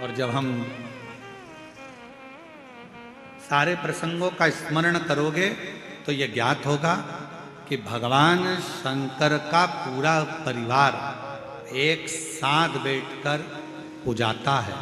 और जब हम सारे प्रसंगों का स्मरण करोगे तो ये ज्ञात होगा कि भगवान शंकर का पूरा परिवार एक साथ बैठकर पूजाता है,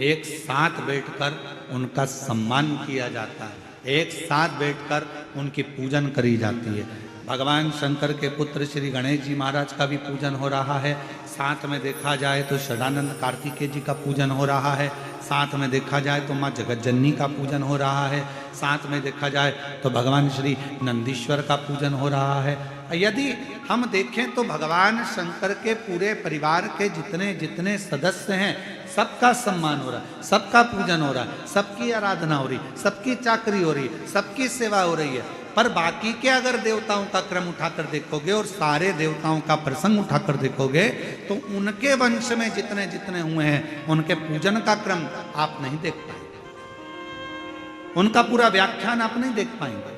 एक साथ बैठकर उनका सम्मान किया जाता है, एक साथ बैठकर उनकी पूजन करी जाती है। भगवान शंकर के पुत्र श्री गणेश जी महाराज का भी पूजन हो रहा है। साथ में देखा जाए तो षडानंद कार्तिकेय जी का पूजन हो रहा है। साथ में देखा जाए तो माँ जगतजननी का पूजन हो रहा है। साथ में देखा जाए तो भगवान श्री नंदीश्वर का पूजन हो रहा है। यदि हम देखें तो भगवान शंकर के पूरे परिवार के जितने जितने सदस्य हैं सबका सम्मान हो रहा है, सबका पूजन हो रहा है, सबकी आराधना हो रही, सबकी चाकरी हो रही, सबकी सेवा हो रही है। पर बाकी के अगर देवताओं का क्रम उठाकर देखोगे और सारे देवताओं का प्रसंग उठाकर देखोगे तो उनके वंश में जितने जितने हुए हैं उनके पूजन का क्रम आप नहीं देख पाएंगे, उनका पूरा व्याख्यान आप नहीं देख पाएंगे।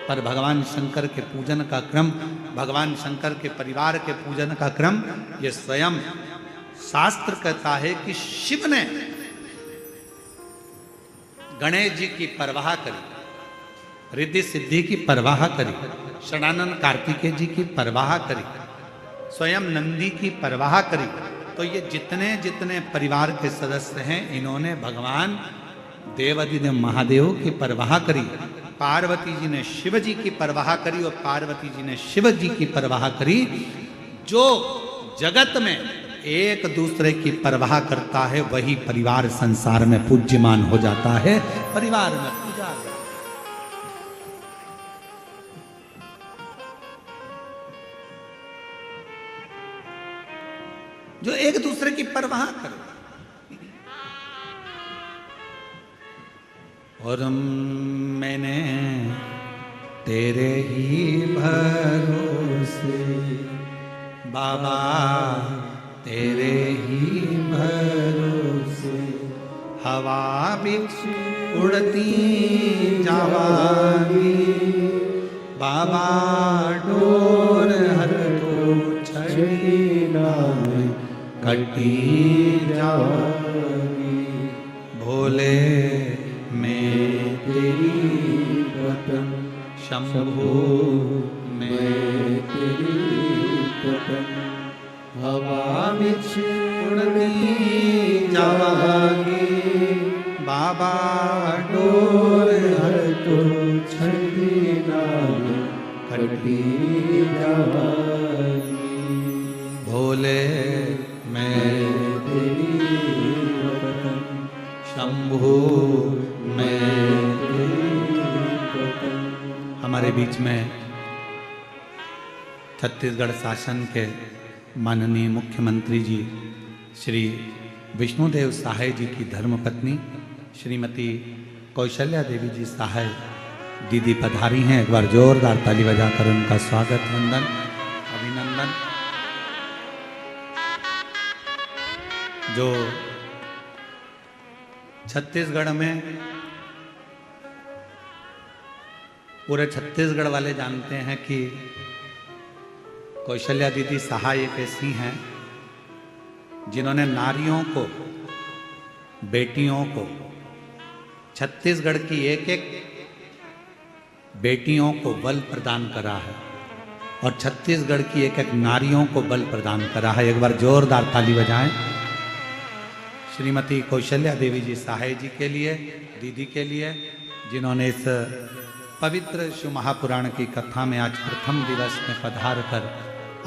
पर भगवान शंकर के पूजन का क्रम, भगवान शंकर के परिवार के पूजन का क्रम, ये स्वयं शास्त्र कहता है कि शिव ने गणेश जी की परवाह करी, रिद्धि सिद्धि की परवाह करी, षडानंद कार्तिकेय जी की परवाह करी, स्वयं नंदी की परवाह करी। तो ये जितने जितने परिवार के सदस्य हैं इन्होंने भगवान देवाधिदेव महादेव की परवाह करी। पार्वती जी ने शिव जी की परवाह करी और पार्वती जी ने शिव जी की परवाह करी। जो जगत में एक दूसरे की परवाह करता है वही परिवार संसार में पूज्यमान हो जाता है, परिवार में पूजा। जो एक दूसरे की परवाह करे। और मैंने तेरे ही भरोसे बाबा, तेरे ही भरोसे हवा बिच उड़ती जावागी, बाबा डोर हर तो छड़ी नाम कटी जावागी। भोले मैं तेरी वतन, शंभू मैं तेरी वतन, हवा बिच उड़ती जावागी, बाबा डोर हर तो छड़ी नाम कटी जावागी। भोले मैं तेरी वतन, शंभू मैं तेरी वतन। हमारे बीच में छत्तीसगढ़ शासन के माननीय मुख्यमंत्री जी श्री विष्णुदेव सहाय जी की धर्मपत्नी श्रीमती कौशल्या देवी जी सहाय दीदी पधारी हैं। एक बार जोरदार ताली बजाकर उनका स्वागत, वंदन, अभिनंदन। जो छत्तीसगढ़ में पूरे छत्तीसगढ़ वाले जानते हैं कि कौशल्या दीदी सहाय एक ऐसी हैं जिन्होंने नारियों को, बेटियों को, छत्तीसगढ़ की एक एक बेटियों को बल प्रदान करा है और छत्तीसगढ़ की एक एक नारियों को बल प्रदान करा है। एक बार जोरदार ताली बजाएं श्रीमती कौशल्या देवी जी सहाय जी के लिए, दीदी के लिए, जिन्होंने इस पवित्र शिव महापुराण की कथा में आज प्रथम दिवस में पधार कर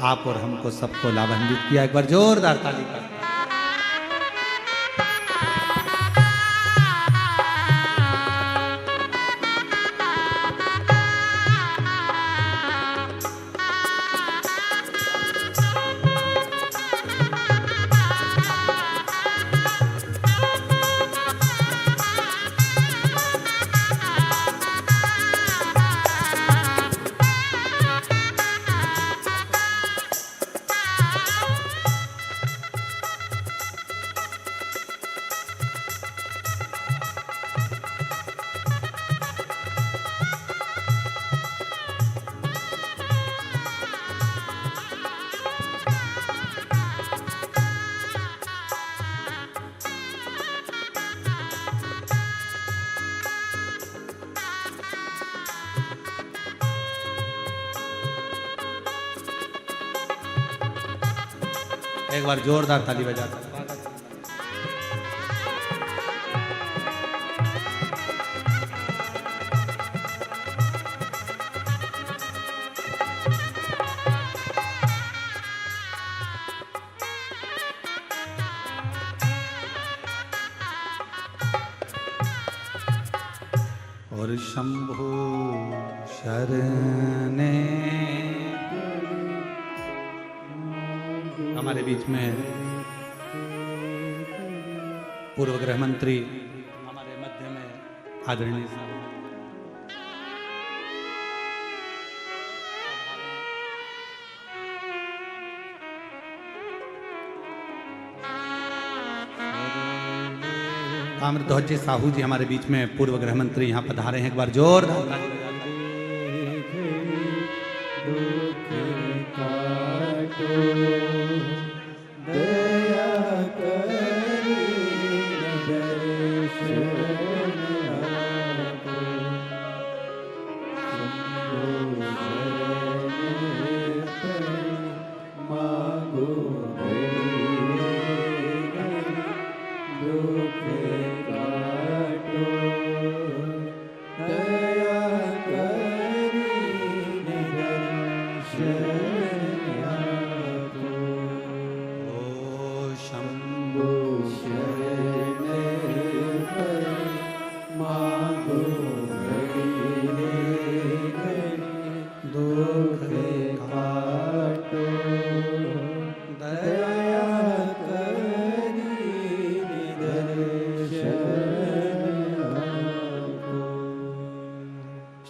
आप और हमको सबको लाभान्वित किया। एक बार जोरदार ताली कर। एक बार जोरदार ताली बजाकर और शंभु शरणे हमारे बीच में पूर्व गृह मंत्री हमारे मध्य में आदरणीय ताम्रध्वज जी साहू जी हमारे बीच में पूर्व गृह मंत्री यहाँ पधारे हैं। एक बार जोरदार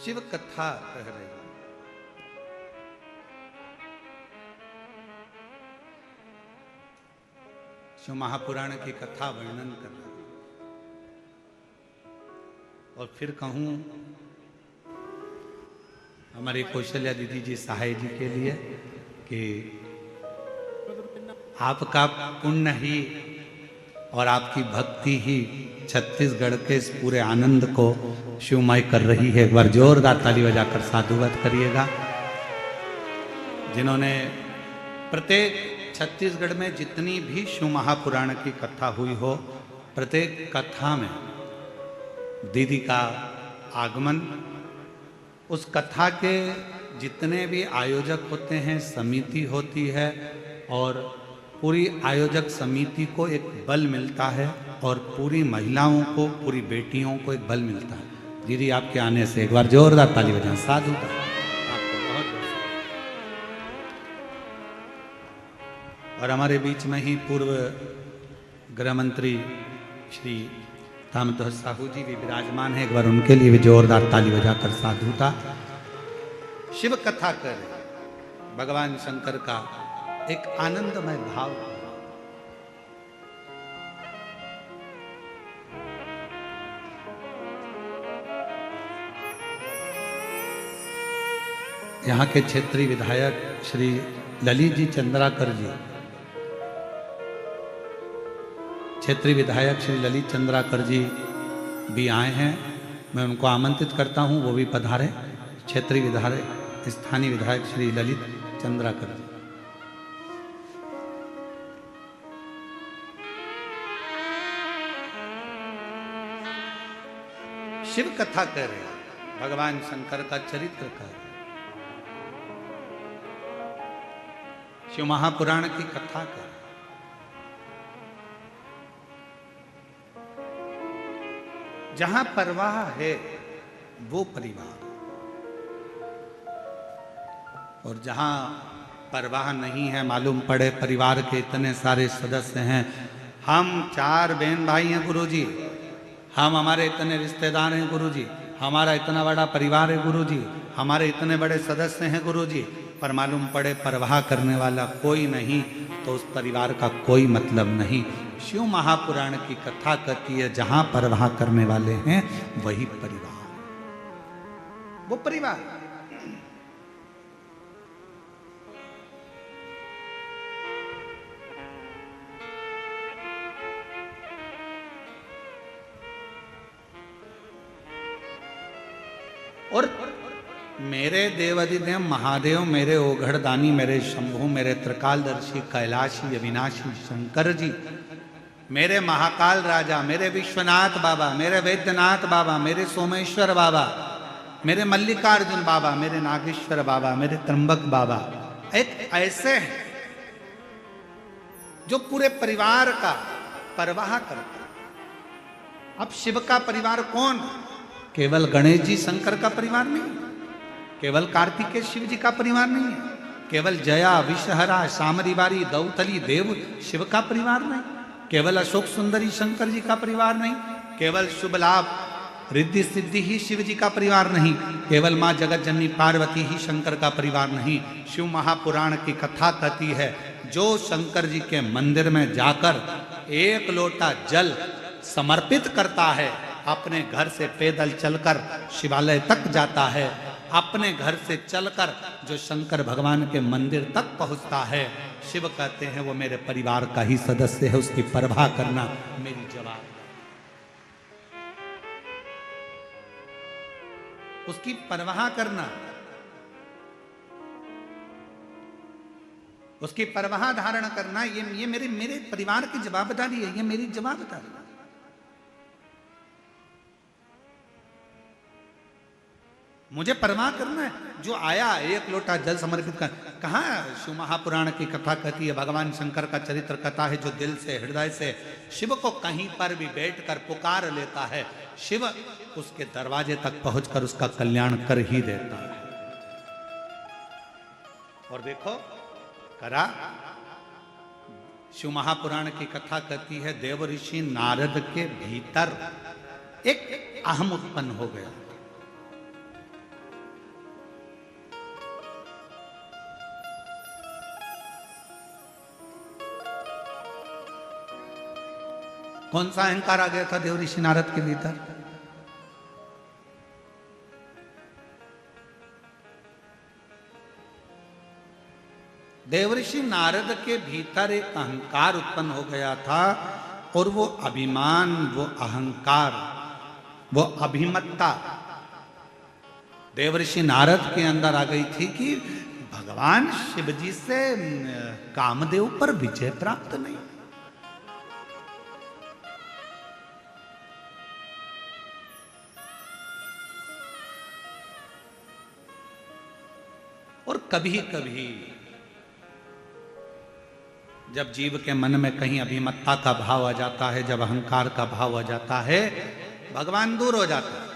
शिव कथा कह रहे हैं। शिव महापुराण की कथा वर्णन कर रहे हैं। और फिर कहूं हमारी कौशल्या दीदी जी सहाय जी के लिए कि आपका पुण्य ही और आपकी भक्ति ही छत्तीसगढ़ के इस पूरे आनंद को शिवमय कर रही है। एक बार जोरदार ताली बजाकर साधुवाद करिएगा। जिन्होंने प्रत्येक छत्तीसगढ़ में जितनी भी शिव महापुराण की कथा हुई हो, प्रत्येक कथा में दीदी का आगमन, उस कथा के जितने भी आयोजक होते हैं, समिति होती है और पूरी आयोजक समिति को एक बल मिलता है और पूरी महिलाओं को, पूरी बेटियों को एक बल मिलता है। दीदी आपके आने से एक बार जोरदार ताली बजाएं। साधु का आपको बहुत और हमारे बीच में ही पूर्व गृह मंत्री श्री ताम्रध्वज साहू जी भी विराजमान है। एक बार उनके लिए भी जोरदार ताली बजाकर साधुता। शिव कथा कर भगवान शंकर का एक आनंदमय भाव। यहाँ के क्षेत्रीय विधायक श्री ललित जी चंद्राकर जी, क्षेत्रीय विधायक श्री ललित चंद्राकर जी भी आए हैं। मैं उनको आमंत्रित करता हूँ, वो भी पधारे। क्षेत्रीय विधायक, स्थानीय विधायक श्री ललित चंद्राकर जी। शिव कथा कर रहे हैं, भगवान शंकर का चरित्र कर रहे हैं, शिव महापुराण की कथा कर। जहां परवाह है वो परिवार, और जहां परवाह नहीं है, मालूम पड़े परिवार के इतने सारे सदस्य हैं, हम 4 बहन भाई हैं गुरुजी, हम हमारे इतने रिश्तेदार हैं गुरुजी, हमारा इतना बड़ा परिवार है गुरुजी, हमारे इतने बड़े सदस्य हैं गुरुजी, पर मालूम पड़े परवाह करने वाला कोई नहीं, तो उस परिवार का कोई मतलब नहीं। शिव महापुराण की कथा कहती है जहां परवाह करने वाले हैं वही परिवार, वो परिवार। और मेरे देवाधिदेव महादेव, मेरे ओघड़दानी, मेरे शंभु, मेरे त्रिकालदर्शी कैलाशी अविनाशी शंकर जी, मेरे महाकाल राजा, मेरे विश्वनाथ बाबा, मेरे वैद्यनाथ बाबा, मेरे सोमेश्वर बाबा, मेरे मल्लिकार्जुन बाबा, मेरे नागेश्वर बाबा, मेरे त्र्यंबक बाबा, एक ऐसे हैं जो पूरे परिवार का परवाह करते। अब शिव का परिवार कौन? केवल गणेश जी शंकर का परिवार नहीं, केवल कार्तिकेय शिव जी का परिवार नहीं है, केवल जया विषहरा सामरीवारी दौतली देव शिव का परिवार नहीं, केवल अशोक सुंदरी शंकर जी का परिवार नहीं, केवल शुभ लाभ रिद्धि सिद्धि ही शिव जी का परिवार नहीं, केवल माँ जगत जननी पार्वती ही शंकर का परिवार नहीं। शिव महापुराण की कथा कहती है, जो शंकर जी के मंदिर में जाकर एक लोटा जल समर्पित करता है, अपने घर से पैदल चलकर शिवालय तक जाता है, अपने घर से चलकर जो शंकर भगवान के मंदिर तक पहुंचता है, शिव कहते हैं वो मेरे परिवार का ही सदस्य है, उसकी परवाह करना मेरी जवाब, उसकी परवाह करना, उसकी परवाह धारण करना, ये मेरे परिवार की जवाबदारी है, ये मेरी जवाबदारी है। मुझे परवाह करना है। जो आया एक लोटा जल समर्पित कर, कहाँ शिव महापुराण की कथा कहती है, भगवान शंकर का चरित्र कथा है, जो दिल से हृदय से शिव को कहीं पर भी बैठकर पुकार लेता है, शिव उसके दरवाजे तक पहुंचकर उसका कल्याण कर ही देता है। और देखो करा, शिव महापुराण की कथा कहती है, देव ऋषि नारद के भीतर एक अहम उत्पन्न हो गया। कौन सा अहंकार आ गया था देव ऋषि नारद के भीतर? देव ऋषि नारद के भीतर एक अहंकार उत्पन्न हो गया था, और वो अभिमान, वो अहंकार, वो अभिमत्ता देव ऋषि नारद के अंदर आ गई थी कि भगवान शिव जी से कामदेव पर विजय प्राप्त नहीं। और कभी कभी जब जीव के मन में कहीं अभिमत्ता का भाव आ जाता है, जब अहंकार का भाव आ जाता है, भगवान दूर हो जाता है।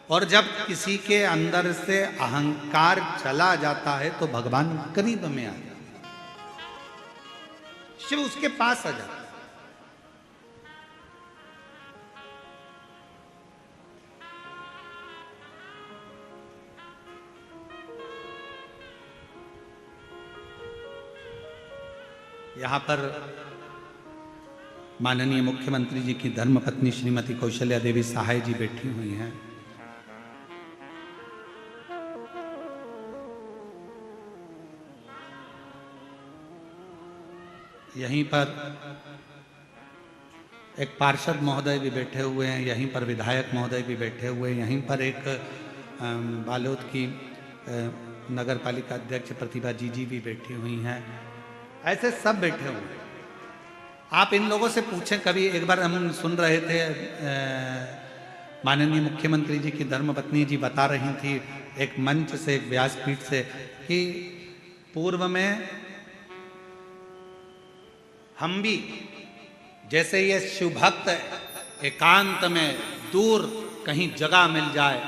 और जब किसी के अंदर से अहंकार चला जाता है तो भगवान करीब में आ जाता है, शिव उसके पास आ जाता है। यहाँ पर माननीय मुख्यमंत्री जी की धर्मपत्नी श्रीमती कौशल्या देवी सहाय जी बैठी हुई हैं। यहीं पर एक पार्षद महोदय भी बैठे हुए हैं, यहीं पर विधायक महोदय भी बैठे हुए हैं, यहीं पर एक बालोद की नगर पालिका अध्यक्ष प्रतिभा जी भी बैठी हुई हैं। ऐसे सब बैठे हुए हैं। आप इन लोगों से पूछें, कभी एक बार हम सुन रहे थे, माननीय मुख्यमंत्री जी की धर्मपत्नी जी बता रही थी एक मंच से, एक व्यासपीठ से, कि पूर्व में हम भी जैसे ये शिव भक्त एकांत में दूर कहीं जगह मिल जाए,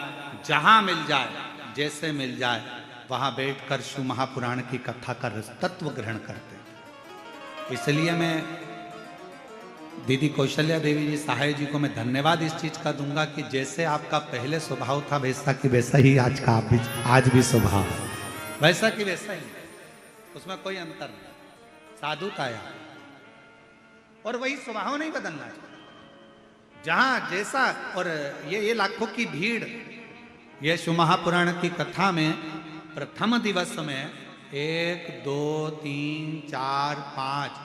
जहां मिल जाए, जैसे मिल जाए, वहां बैठकर शिव महापुराण की कथा का तत्व ग्रहण करते। इसलिए मैं दीदी कौशल्या देवी जी सहाय जी को मैं धन्यवाद इस चीज का दूंगा कि जैसे आपका पहले स्वभाव था वैसा कि वैसा ही आज का आज भी स्वभाव है, वैसा कि वैसा ही, उसमें कोई अंतर नहीं, साधुता आया और वही स्वभाव नहीं बदलना चाहिए, जहां जैसा। और ये लाखों की भीड़, ये शिव महापुराण की कथा में प्रथम दिवस में 1 2 3 4 5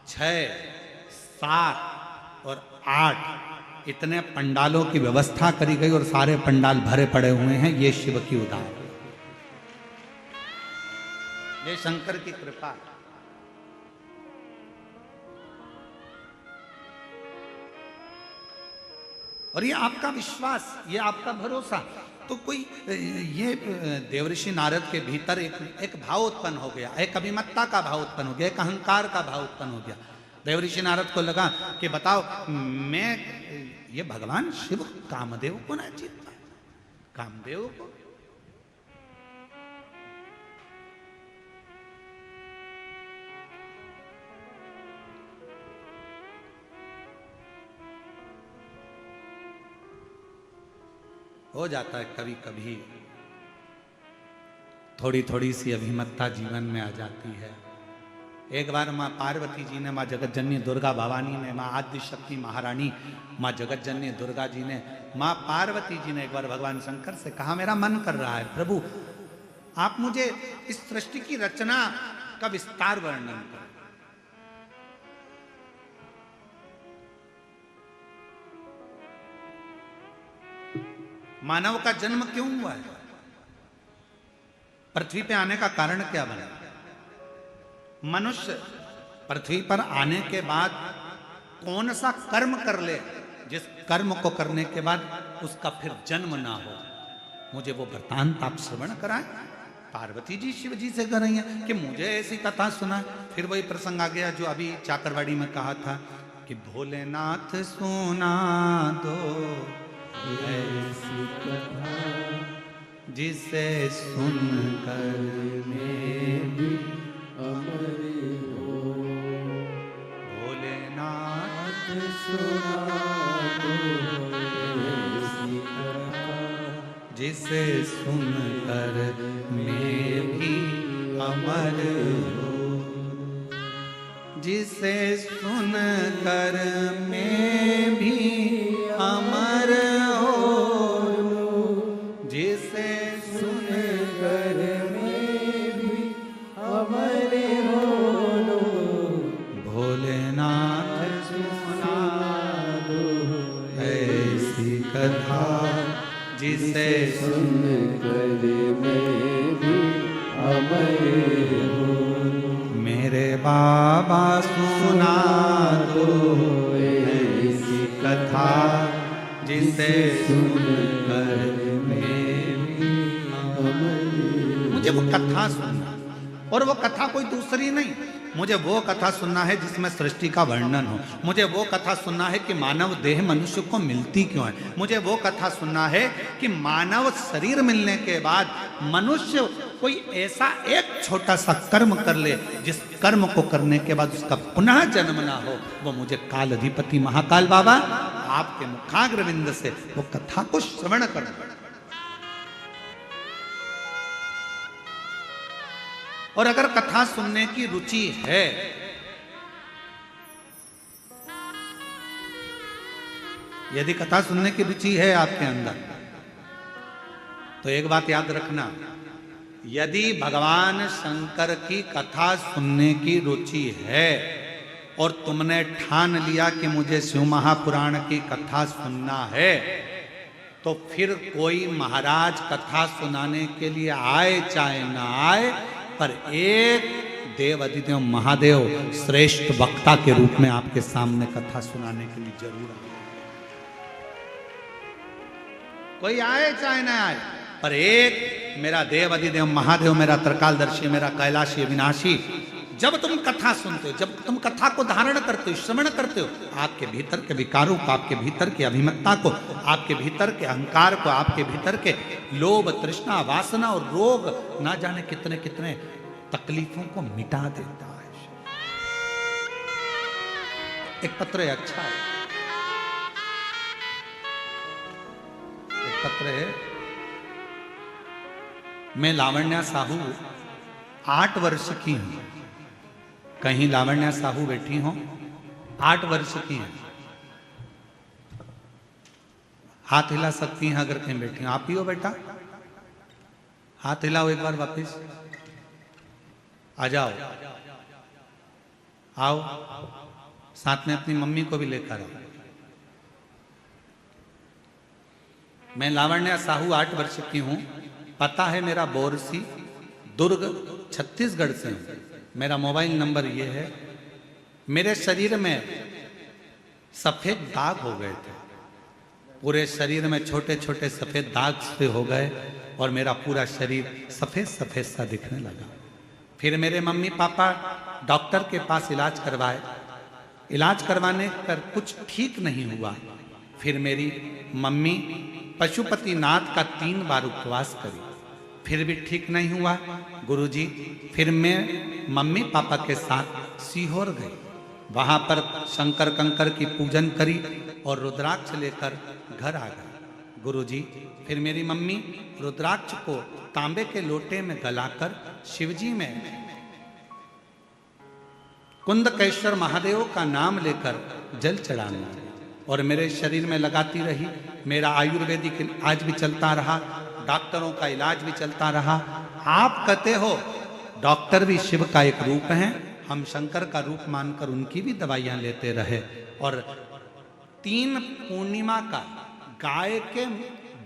6 7 और 8 इतने पंडालों की व्यवस्था करी गई और सारे पंडाल भरे पड़े हुए हैं। ये शिव की उदाहरण। ये शंकर की कृपा। और ये आपका विश्वास, ये आपका भरोसा। तो कोई ये देवऋषि नारद के भीतर एक भाव उत्पन्न हो गया, एक अभिमत्ता का भाव उत्पन्न हो गया, एक अहंकार का भाव उत्पन्न हो गया। देवऋषि नारद को लगा कि बताओ, मैं ये भगवान शिव कामदेव को ना जीत पाए, कामदेव को। हो जाता है कभी कभी, थोड़ी थोड़ी सी अभिमत्ता जीवन में आ जाती है। एक बार माँ पार्वती जी ने, माँ जगतजननी दुर्गा भवानी ने, माँ आदि शक्ति महारानी माँ जगतजननी दुर्गा जी ने, माँ पार्वती जी ने एक बार भगवान शंकर से कहा, मेरा मन कर रहा है प्रभु, आप मुझे इस सृष्टि की रचना का विस्तार वर्णन करें। मानव का जन्म क्यों हुआ है? पृथ्वी पे आने का कारण क्या बना? मनुष्य पृथ्वी पर आने के बाद कौन सा कर्म कर ले जिस कर्म को करने के बाद उसका फिर जन्म ना हो? मुझे वो वृत्तांत आप श्रवण कराएं। पार्वती जी शिव जी से कर रही हैं कि मुझे ऐसी कथा सुना। फिर वही प्रसंग आ गया जो अभी चाकरवाड़ी में कहा था कि भोलेनाथ सुना दो ऐसी कथा जिसे सुनकर मैं भी अमर हो। भोलेनाथ सुना दो ऐसी कथा जिसे सुनकर मैं भी अमर हो। जिसे सुनकर मैं भी अमर हो। जिसे सुनकर मैं भी अमर हो। भोलेनाथ सुना दो ऐसी कथा जिसे सुनकर मैं भी अमर हो। मेरे बाबा सुना दो ऐसी कथा जिसे सुनकर मैं भी अमर हो। मुझे वो कथा सुनना, और वो कथा कोई दूसरी नहीं, मुझे वो कथा सुनना है जिसमें सृष्टि का वर्णन हो। मुझे वो कथा सुनना है कि मानव देह मनुष्य को मिलती क्यों है। मुझे वो कथा सुनना है कि मानव शरीर मिलने के बाद मनुष्य कोई ऐसा एक छोटा सा कर्म कर ले जिस कर्म को करने के बाद उसका पुनः जन्म ना हो। वो मुझे काल अधिपति महाकाल बाबा आपके मुखाग्रविंद से वो कथा को श्रवण करना। और अगर कथा सुनने की रुचि है, यदि कथा सुनने की रुचि है आपके अंदर, तो एक बात याद रखना, यदि भगवान शंकर की कथा सुनने की रुचि है और तुमने ठान लिया कि मुझे शिव महापुराण की कथा सुनना है, तो फिर कोई महाराज कथा सुनाने के लिए आए चाहे ना आए, पर एक देव अधिदेव महादेव श्रेष्ठ वक्ता के रूप में आपके सामने कथा सुनाने के लिए जरूर आए। कोई आए चाहे ना आए, पर एक मेरा देव अधिदेव महादेव, मेरा त्रिकालदर्शी, मेरा कैलाशी अविनाशी, जब तुम कथा सुनते हो, जब तुम कथा को धारण करते हो, श्रवण करते हो, आपके भीतर के विकारों को, आपके भीतर की अभिमत्ता को, आपके भीतर के अहंकार को, आपके भीतर के लोभ तृष्णा वासना और रोग, ना जाने कितने कितने तकलीफों को मिटा देता है। एक पत्र है, अच्छा है, एक पत्र है। मैं लावण्या साहू 8 वर्ष की हूं। कहीं लावण्या साहू बैठी हो, 8 वर्ष की हैं, हाथ हिला सकती हैं अगर कहीं बैठी हो। आप ही हो बेटा, हाथ हिलाओ एक बार, वापिस आ जाओ, आओ, साथ में अपनी मम्मी को भी लेकर आओ। मैं लावण्या साहू 8 वर्ष की हूं। पता है मेरा बोरसी, दुर्ग, छत्तीसगढ़ से हूँ। मेरा मोबाइल नंबर ये है। मेरे शरीर में सफ़ेद दाग हो गए थे, पूरे शरीर में छोटे छोटे सफ़ेद दाग से हो गए और मेरा पूरा शरीर सफ़ेद सफ़ेद सा दिखने लगा। फिर मेरे मम्मी पापा डॉक्टर के पास इलाज करवाए। इलाज करवाने पर कुछ ठीक नहीं हुआ। फिर मेरी मम्मी पशुपतिनाथ का 3 बार उपवास करी, फिर भी ठीक नहीं हुआ गुरुजी। फिर मैं मम्मी पापा के साथ सीहोर गई, वहाँ पर शंकर कंकर की पूजन करी और रुद्राक्ष लेकर घर आ गए गुरुजी। फिर मेरी मम्मी रुद्राक्ष को तांबे के लोटे में गलाकर शिवजी में कुंदकेश्वर महादेव का नाम लेकर जल चढ़ाना और मेरे शरीर में लगाती रही। मेरा आयुर्वेदिक आज भी चलता रहा, डॉक्टरों का इलाज भी चलता रहा। आप कहते हो डॉक्टर भी शिव का एक रूप है, हम शंकर का रूप मानकर उनकी भी दवाइयां लेते रहे। और 3 पूर्णिमा का गाय के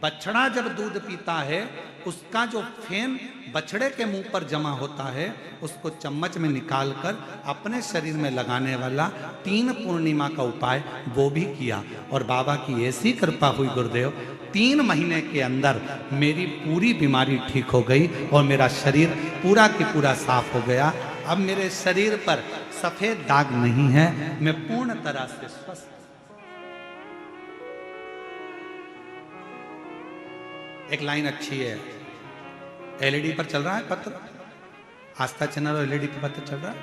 बछड़ा जब दूध पीता है, उसका जो फेन बछड़े के मुंह पर जमा होता है, उसको चम्मच में निकालकर अपने शरीर में लगाने वाला 3 पूर्णिमा का उपाय वो भी किया। और बाबा की ऐसी कृपा हुई गुरुदेव, 3 महीने के अंदर मेरी पूरी बीमारी ठीक हो गई और मेरा शरीर पूरा की पूरा साफ हो गया। अब मेरे शरीर पर सफेद दाग नहीं है, मैं पूर्ण तरह से स्वस्थ। एक लाइन अच्छी है, एलईडी पर चल रहा है पत्र, आस्था चैनल और एलईडी पर पत्र चल रहा है।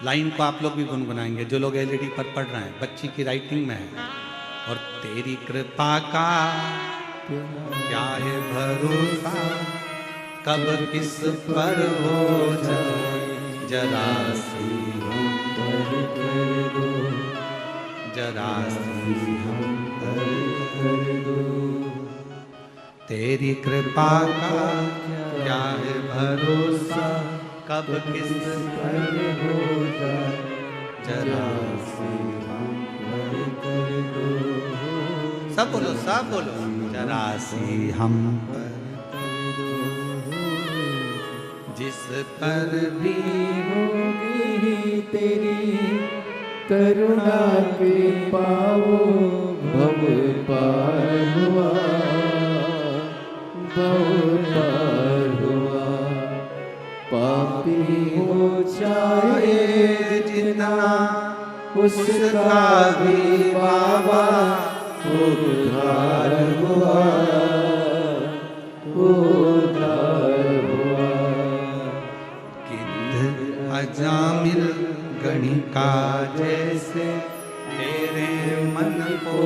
लाइन को आप लोग भी गुनगुनाएंगे जो लोग एलईडी पर पढ़ रहे हैं, बच्ची की राइटिंग में है। और तेरी कृपा का क्या है भरोसा, कब किस पर हो जाए जरा सी हम पर कर दो, जरा सी हम पर कर दो। तेरी कृपा का क्या है भरोसा, कब किस पर हो जाए जरा सी हम पर कर दो। सब बोलो, सब बोलो, जरा सी हम पर कर दो। जिस पर भी होगी तेरी करुणा कृपा वो भव पार हुआ, भव पार हुआ। पापी हो चाहे जितना उसका भी बाबा उद्धार हुआ, उद्धार हुआ। गिद्ध अजामिल गणिका जैसे तेरे मन को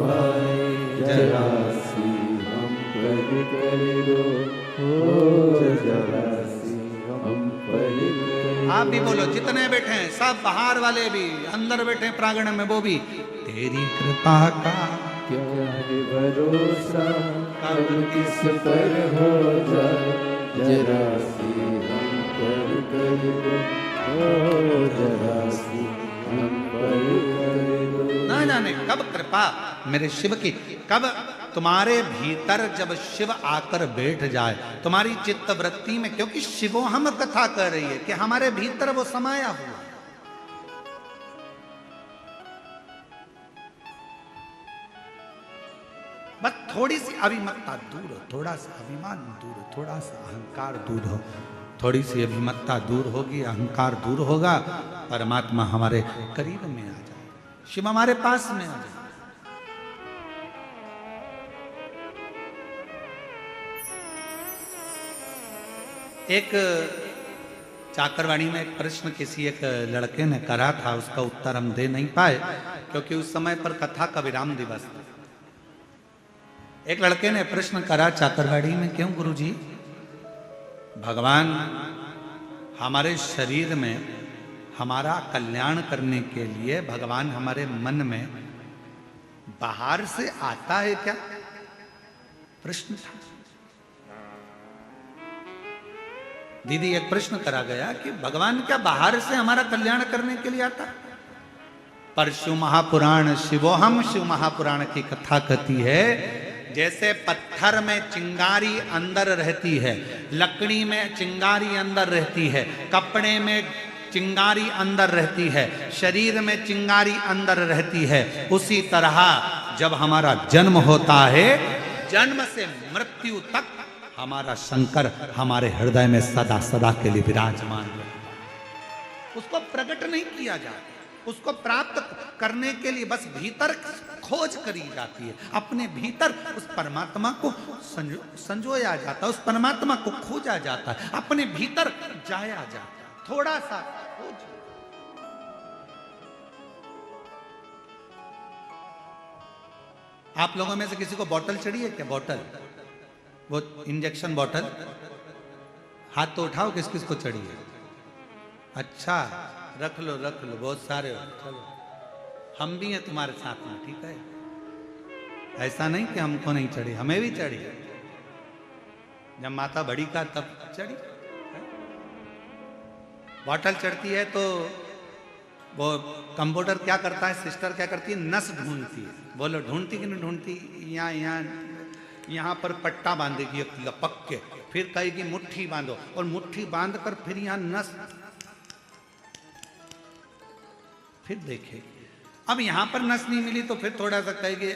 भाए जरा सी हम पर कर दो, हो जरा सी हम पर कर दो। आप भी बोलो, जितने बैठे हैं सब, बाहर वाले भी, अंदर बैठे प्रांगण में वो भी। तेरी कृपा का क्या है भरोसा, कब किस पर हो जाए जरा सी हम पर कर दो, हो जरा सी हम पर कर दो। ना जाने कब कृपा मेरे शिव की, कब तुम्हारे भीतर जब शिव आकर बैठ जाए तुम्हारी चित्त वृत्ति में, क्योंकि शिवो हम कथा कर रही है कि हमारे भीतर वो समाया हुआ। बस थोड़ी सी अभिमत्ता दूर हो, थोड़ा सा अभिमान दूर हो, थोड़ा सा अहंकार दूर हो, थोड़ी सी अभिमत्ता दूर होगी, अहंकार दूर होगा, परमात्मा हमारे करीब में आ जाए, शिव हमारे पास में आ जाए। एक चाकरवाड़ी में एक प्रश्न किसी एक लड़के ने करा था, उसका उत्तर हम दे नहीं पाए क्योंकि उस समय पर कथा का विराम दिवस था। एक लड़के ने प्रश्न करा चाकरवाड़ी में, क्यों गुरुजी भगवान हमारे शरीर में हमारा कल्याण करने के लिए भगवान हमारे मन में बाहर से आता है क्या? प्रश्न था। दीदी एक प्रश्न करा गया कि भगवान क्या बाहर से हमारा कल्याण करने के लिए आता? पर शिव महापुराण शिवोहम शिव महापुराण की कथा कहती है जैसे पत्थर में चिंगारी अंदर रहती है, लकड़ी में चिंगारी अंदर रहती है, कपड़े में चिंगारी अंदर रहती है, शरीर में चिंगारी अंदर रहती है, उसी तरह जब हमारा जन्म होता है, जन्म से मृत्यु तक हमारा शंकर हमारे हृदय में सदा सदा के लिए विराजमान है। उसको प्रकट नहीं किया जाता, उसको प्राप्त करने के लिए बस भीतर खोज करी जाती है, अपने भीतर उस परमात्मा को संजोया जाता है, उस परमात्मा को खोजा जाता है, अपने भीतर जाया जाता है, थोड़ा सा खोज। आप लोगों में से किसी को बोतल चढ़ी है क्या? बोतल, वो इंजेक्शन बोतल, हाथ तो उठाओ किस किस को चढ़ी है। अच्छा, रख लो रख लो, बहुत सारे हो, चलो हम भी हैं तुम्हारे साथ में, ठीक है। ऐसा नहीं कि हमको नहीं चढ़ी, हमें भी चढ़ी, जब माता बड़ी का तब चढ़ी। बोतल चढ़ती है तो वो कंप्यूटर क्या करता है, सिस्टर क्या करती है, नस ढूंढती है। बोलो ढूंढती कि नहीं ढूंढती? यहाँ पर पट्टा बांधेगी एक लपक के, फिर कहेगी मुट्ठी बांधो, और मुट्ठी बांध कर फिर यहाँ नस, फिर देखेगी। अब यहाँ पर नस नहीं मिली तो फिर थोड़ा सा कहेगी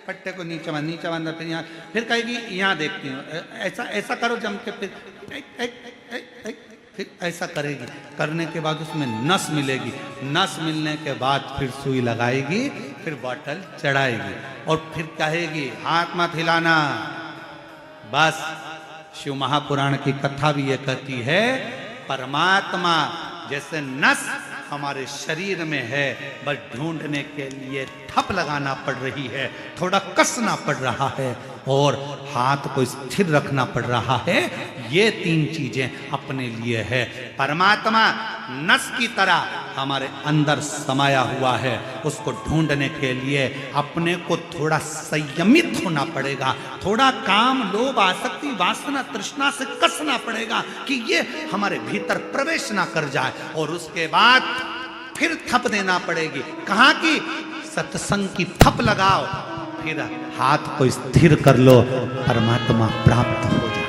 पट्टे को नीचे बांधा, फिर यहाँ, फिर कहेगी यहाँ देखती हूँ, ऐसा ऐसा करो जम के, फिर ऐसा करेगी। करने के बाद उसमें नस मिलेगी, नस मिलने के बाद फिर सुई लगाएगी, फिर बॉटल चढ़ाएगी, और फिर कहेगी हाथ मत हिलाना। बस शिव महापुराण की कथा भी ये कहती है, परमात्मा जैसे नस हमारे शरीर में है, बस ढूंढने के लिए थप लगाना पड़ रही है, थोड़ा कसना पड़ रहा है, और हाथ को स्थिर रखना पड़ रहा है। ये तीन चीजें अपने लिए है। परमात्मा नस की तरह हमारे अंदर समाया हुआ है, उसको ढूंढने के लिए अपने को थोड़ा संयमित होना पड़ेगा, थोड़ा काम लोभ आसक्ति वासना तृष्णा से कसना पड़ेगा कि ये हमारे भीतर प्रवेश ना कर जाए, और उसके बाद फिर थप देना पड़ेगी। कहाँ की? सत्संग की थप लगाओ, फिर हाथ को स्थिर कर लो, परमात्मा प्राप्त हो जाए।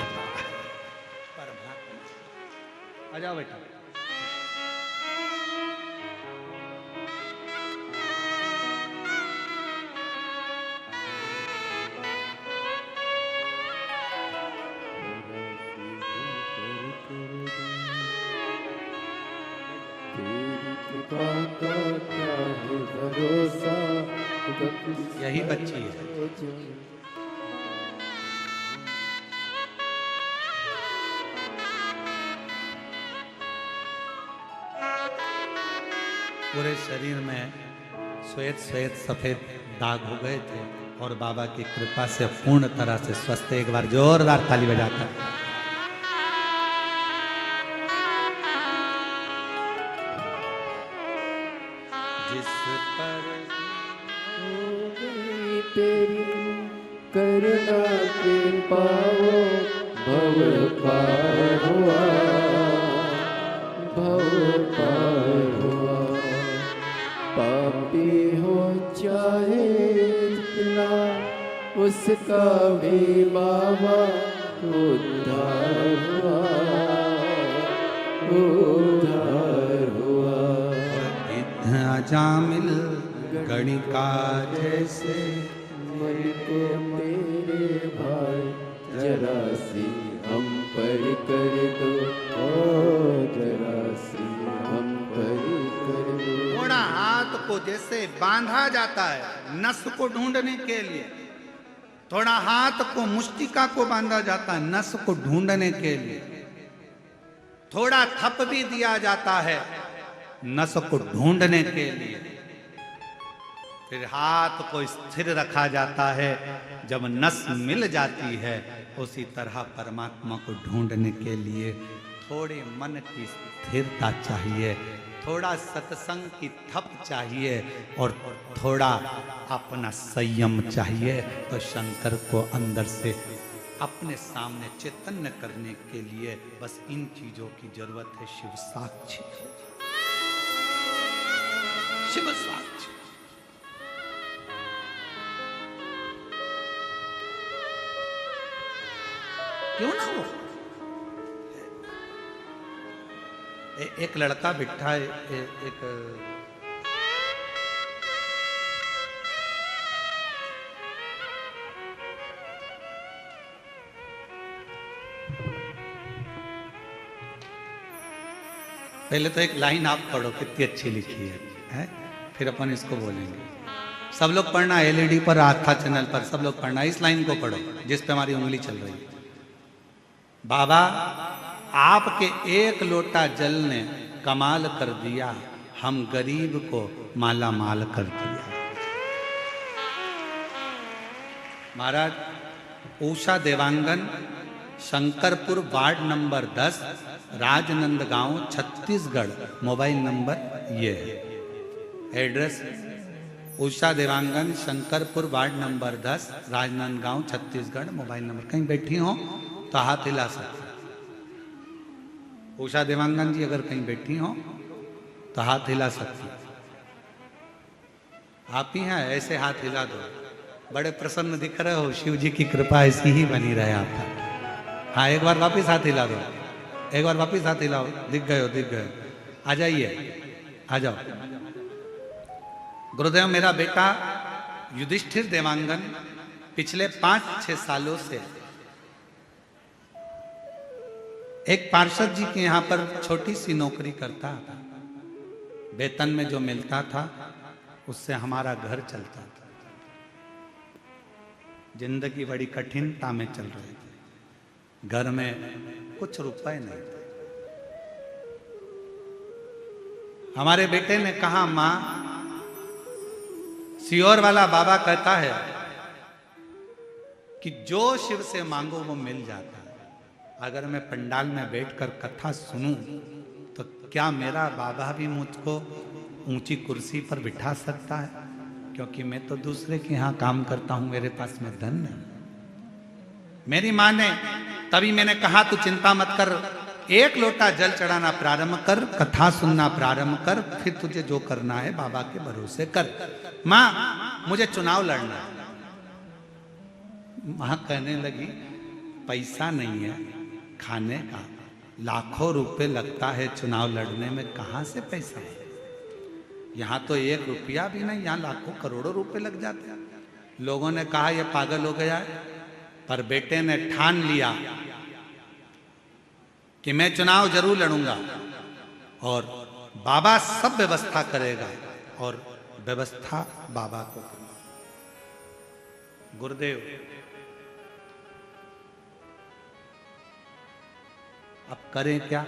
आ जाओ बेटा। यही बच्ची है। पूरे शरीर में श्वेत श्वेत सफेद दाग हो गए थे, और बाबा की कृपा से पूर्ण तरह से स्वस्थ। एक बार जोरदार ताली बजाकर। जिस पर तेरी करुणा कृपा भव पार हुआ, भव पार हुआ। पापी हो चाहे जितना, उसका भी बाबा उद्धार हुआ, उद्धार हुआ। जामिल गणिका जैसे मन को तेरे भाई जरा सी हम पर कर दो, ओ जरा सी हम पर कर दो। थोड़ा हाथ को जैसे बांधा जाता है नस को ढूंढने के लिए, थोड़ा हाथ को मुष्टिका को बांधा जाता है नस को ढूंढने के लिए, थोड़ा थप भी दिया जाता है नस को ढूंढने के लिए, फिर हाथ को स्थिर रखा जाता है जब नस मिल जाती है। उसी तरह परमात्मा को ढूंढने के लिए थोड़े मन की स्थिरता चाहिए, थोड़ा सत्संग की थप चाहिए, और थोड़ा अपना संयम चाहिए, तो शंकर को अंदर से अपने सामने चैतन्य करने के लिए बस इन चीजों की जरूरत है। शिव साक्षी, शिव साक्षी। क्यों ना हो। एक लड़का बिठा है, एक पहले तो एक लाइन आप पढ़ो, कितनी अच्छी लिखी है? फिर अपन इसको बोलेंगे। सब लोग पढ़ना, एलईडी पर, आस्था चैनल पर सब लोग पढ़ना, इस लाइन को पढ़ो जिस पे हमारी उंगली चल रही है। बाबा आपके एक लोटा जल ने कमाल कर दिया, हम गरीब को माला माल कर दिया। महाराज Usha Dewangan, Shankarpur, ward number 10, Rajnandgaon, Chhattisgarh. Mobile number ये है, address Usha Dewangan, Shankarpur, ward number 10, Rajnandgaon, Chhattisgarh. Mobile number, कहीं बैठी हो तो हाथ हिला सकते। उषा देवांगन जी अगर कहीं बैठी हो तो हाथ हिला सकती। आप ही हैं, ऐसे हाथ हिला दो। बड़े प्रसन्न दिख रहे हो, शिव जी की कृपा ऐसी ही बनी रहे आप पर। हाँ, एक बार वापिस हाथ हिला दो, एक बार वापिस हाथ हिलाओ। दिख गए हो, दिख गए हो। आ जाइए, आ जाओ। गुरुदेव, मेरा बेटा युधिष्ठिर देवांगन पिछले 5-6 सालों से एक पार्षद जी के यहाँ पर छोटी सी नौकरी करता था। वेतन में जो मिलता था उससे हमारा घर चलता था। जिंदगी बड़ी कठिनता में चल रही थी, घर में कुछ रुपए नहीं थे। हमारे बेटे ने कहा, मां, सियोर वाला बाबा कहता है कि जो शिव से मांगो वो मिल जाता है। अगर मैं पंडाल में बैठकर कथा सुनूं तो क्या मेरा बाबा भी मुझको ऊंची कुर्सी पर बिठा सकता है? क्योंकि मैं तो दूसरे के यहाँ काम करता हूं, मेरे पास में धन नहीं। मेरी मां ने, तभी मैंने कहा तू चिंता मत कर, एक लोटा जल चढ़ाना प्रारंभ कर, कथा सुनना प्रारंभ कर, फिर तुझे जो करना है बाबा के भरोसे कर। मां, मुझे चुनाव लड़ना है। मां कहने लगी, पैसा नहीं है खाने का, लाखों रुपए लगता है चुनाव लड़ने में, कहां से पैसा है? यहां तो 1 रुपया भी नहीं, यहां लाखों करोड़ों रुपए लग जाते हैं। लोगों ने कहा यह पागल हो गया है, पर बेटे ने ठान लिया कि मैं चुनाव जरूर लड़ूंगा और बाबा सब व्यवस्था करेगा, और व्यवस्था बाबा को करना। गुरुदेव, अब करें क्या?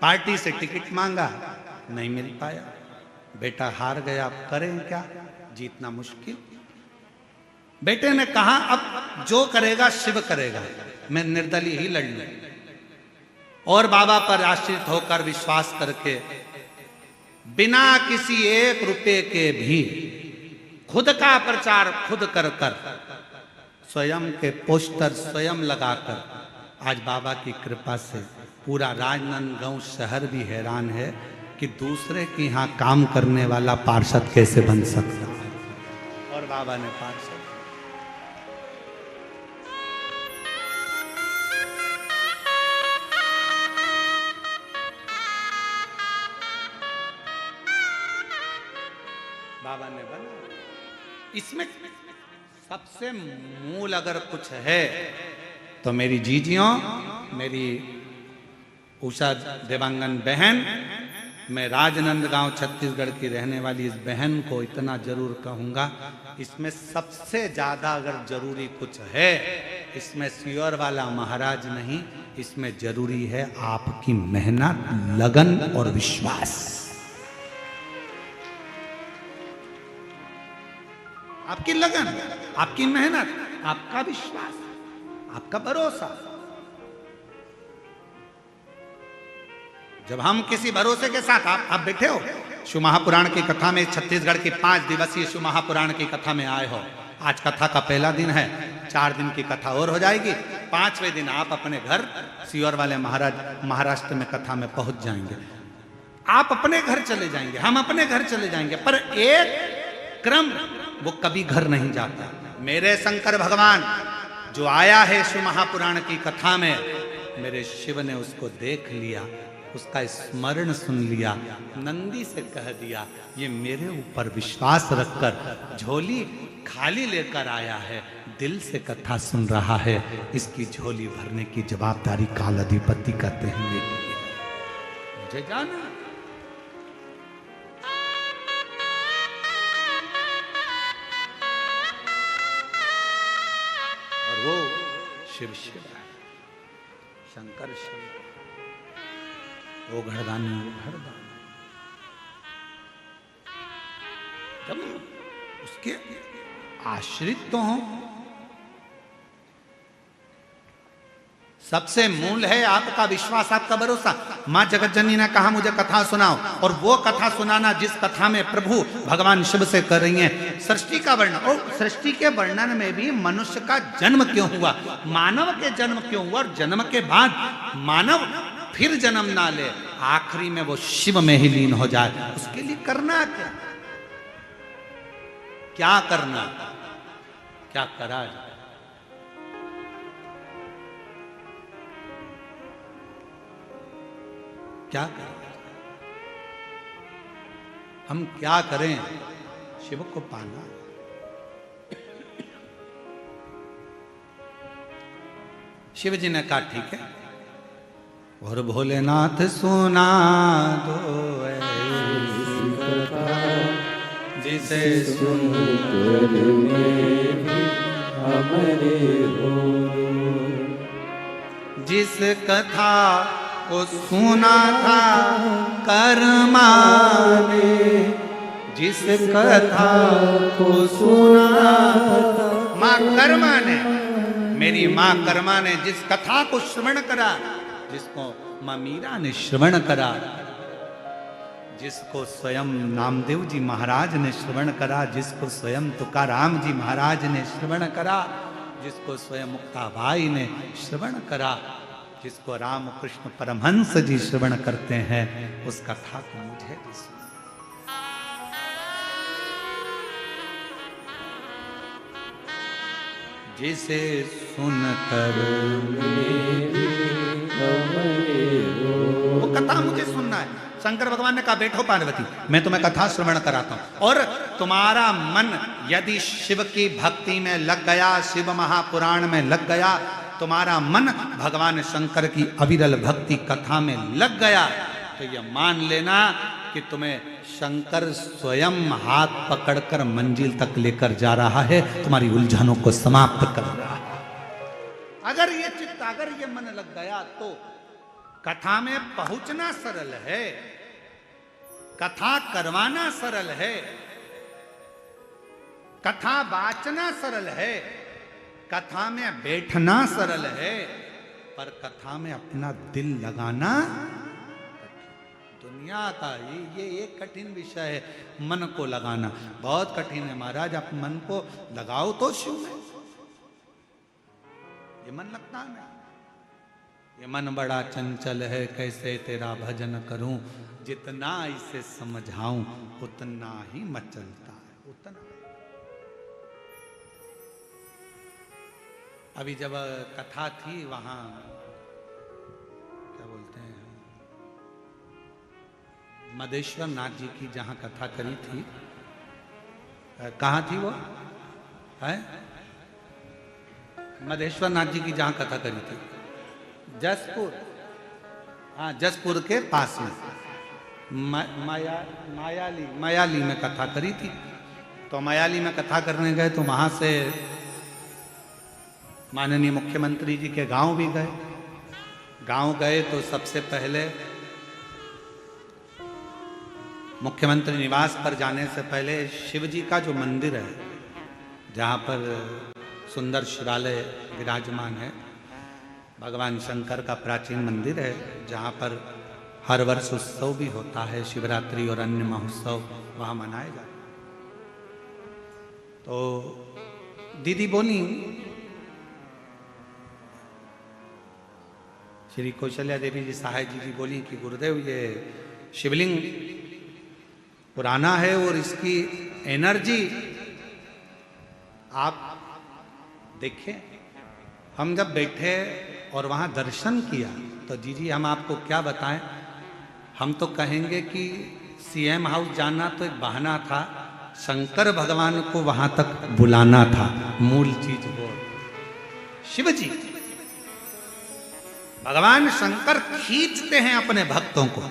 पार्टी से टिकट मांगा, नहीं मिल पाया, बेटा हार गया। अब करें क्या? जीतना मुश्किल। बेटे ने कहा, अब जो करेगा शिव करेगा, मैं निर्दलीय ही लड़ लूं। और बाबा पर आश्रित होकर, विश्वास करके, बिना किसी 1 रुपए के भी खुद का प्रचार खुद कर कर, स्वयं के पोस्टर स्वयं लगाकर, आज बाबा की कृपा से पूरा राजनांदगांव शहर भी हैरान है कि दूसरे के यहाँ काम करने वाला पार्षद कैसे बन सकता है। और बाबा ने पार्षद, बाबा ने बना। इसमें सबसे मूल अगर कुछ है तो मेरी जीजियों, मेरी उषा देवांगन बहन, मैं राजनंदगांव छत्तीसगढ़ की रहने वाली इस बहन को इतना जरूर कहूंगा, इसमें सबसे ज्यादा अगर जरूरी कुछ है, इसमें सियोर वाला महाराज नहीं, इसमें जरूरी है आपकी मेहनत, लगन और विश्वास। आपकी लगन, आपकी मेहनत, आपका विश्वास, आपका भरोसा। जब हम किसी भरोसे के साथ, आप बैठे हो शिव महापुराण की कथा में, छत्तीसगढ़ की 5 दिवसीय शिव महापुराण की कथा में आए हो। आज कथा का पहला दिन है, 4 दिन की कथा और हो जाएगी। 5वें दिन आप अपने घर सियोर वाले महाराज महाराष्ट्र में कथा में पहुंच जाएंगे। आप अपने घर चले जाएंगे, हम अपने घर चले जाएंगे, पर एक क्रम वो कभी घर नहीं जाता। मेरे शंकर भगवान जो आया है शिव महापुराण की कथा में, मेरे शिव ने उसको देख लिया, उसका स्मरण सुन लिया, नंदी से कह दिया ये मेरे ऊपर विश्वास रखकर झोली खाली लेकर आया है, दिल से कथा सुन रहा है, इसकी झोली भरने की जवाबदारी काल अधिपति करते हैं मेरे लिए। मुझे जाना और वो शिव शिव है, शंकर शिव, वो घरदानी वो घरदानी। जब उसके आश्रित तो हों, सबसे मूल है आपका विश्वास, आपका भरोसा। मां जगत जननी ने कहा मुझे कथा सुनाओ, और वो कथा सुनाना जिस कथा में प्रभु भगवान शिव से कर रही हैं सृष्टि का वर्णन। और सृष्टि के वर्णन में भी मनुष्य का जन्म क्यों हुआ, मानव के जन्म क्यों हुआ, और जन्म के बाद मानव फिर जन्म ना ले, आखिरी में वो शिव में ही लीन हो जाए, उसके लिए करना क्या, क्या करना, क्या करा जाए। क्या करें हम, क्या करें शिव को पाना। शिव जी ने कहा ठीक है, और भोलेनाथ सुना दो ऐसी कथा जिसे सुनकर में हमारे हो, जिस कथा को सुना था कर्मा ने, जिस कथा को सुना था माँ कर्मा ने, मेरी माँ कर्मा ने जिस कथा को श्रवण करा, जिसको माँ मीरा ने श्रवण करा, जिसको स्वयं नामदेव जी महाराज ने श्रवण करा, जिसको स्वयं तुकाराम जी महाराज ने श्रवण करा, जिसको स्वयं मुक्ताबाई ने श्रवण करा, जिसको राम कृष्ण परमहंस जी श्रवण करते हैं, उस कथा को मुझे भी सुना। जिसे सुनकर वो कथा मुझे सुनना है। शंकर भगवान ने कहा बैठो पार्वती, मैं तुम्हें कथा श्रवण कराता हूं, और तुम्हारा मन यदि शिव की भक्ति में लग गया, शिव महापुराण में लग गया, तुम्हारा मन भगवान शंकर की अविरल भक्ति कथा में लग गया, तो यह मान लेना कि तुम्हें शंकर स्वयं हाथ पकड़कर मंजिल तक लेकर जा रहा है, तुम्हारी उलझनों को समाप्त कर रहा है। अगर ये चित्त, अगर ये मन लग गया तो कथा में पहुंचना सरल है, कथा करवाना सरल है, कथा वाचना सरल है, कथा में बैठना सरल है, पर कथा में अपना दिल लगाना दुनिया का ये एक कठिन विषय है। मन को लगाना बहुत कठिन है महाराज, आप मन को लगाओ तो शिव में, ये मन लगता नहीं। ये मन बड़ा चंचल है, कैसे तेरा भजन करूं, जितना इसे समझाऊं उतना ही मचलता है, उतना। अभी जब कथा थी वहां क्या बोलते हैं, मदेश्वर नाथ जी की जहां कथा करी थी, कहाँ थी वो है, मदेश्वर नाथ जी की जहां कथा करी थी, जसपुर, हाँ जसपुर के पास में मायाली में कथा करी थी। तो मायाली में कथा करने गए तो वहां से माननीय मुख्यमंत्री जी के गांव भी गए। गांव गए तो सबसे पहले मुख्यमंत्री निवास पर जाने से पहले शिव जी का जो मंदिर है, जहाँ पर सुंदर शिवालय विराजमान है, भगवान शंकर का प्राचीन मंदिर है, जहाँ पर हर वर्ष उत्सव भी होता है, शिवरात्रि और अन्य महोत्सव वहाँ मनाए जाते। तो दीदी बोली, श्री कौशल्या देवी जी सहाय जी बोली कि गुरुदेव ये शिवलिंग पुराना है और इसकी एनर्जी आप देखें, हम जब बैठे और वहाँ दर्शन किया तो जी हम आपको क्या बताएं, हम तो कहेंगे कि सीएम हाउस जाना तो एक बहाना था, शंकर भगवान को वहां तक बुलाना था, मूल चीज वो। शिव जी भगवान शंकर खींचते हैं अपने भक्तों को,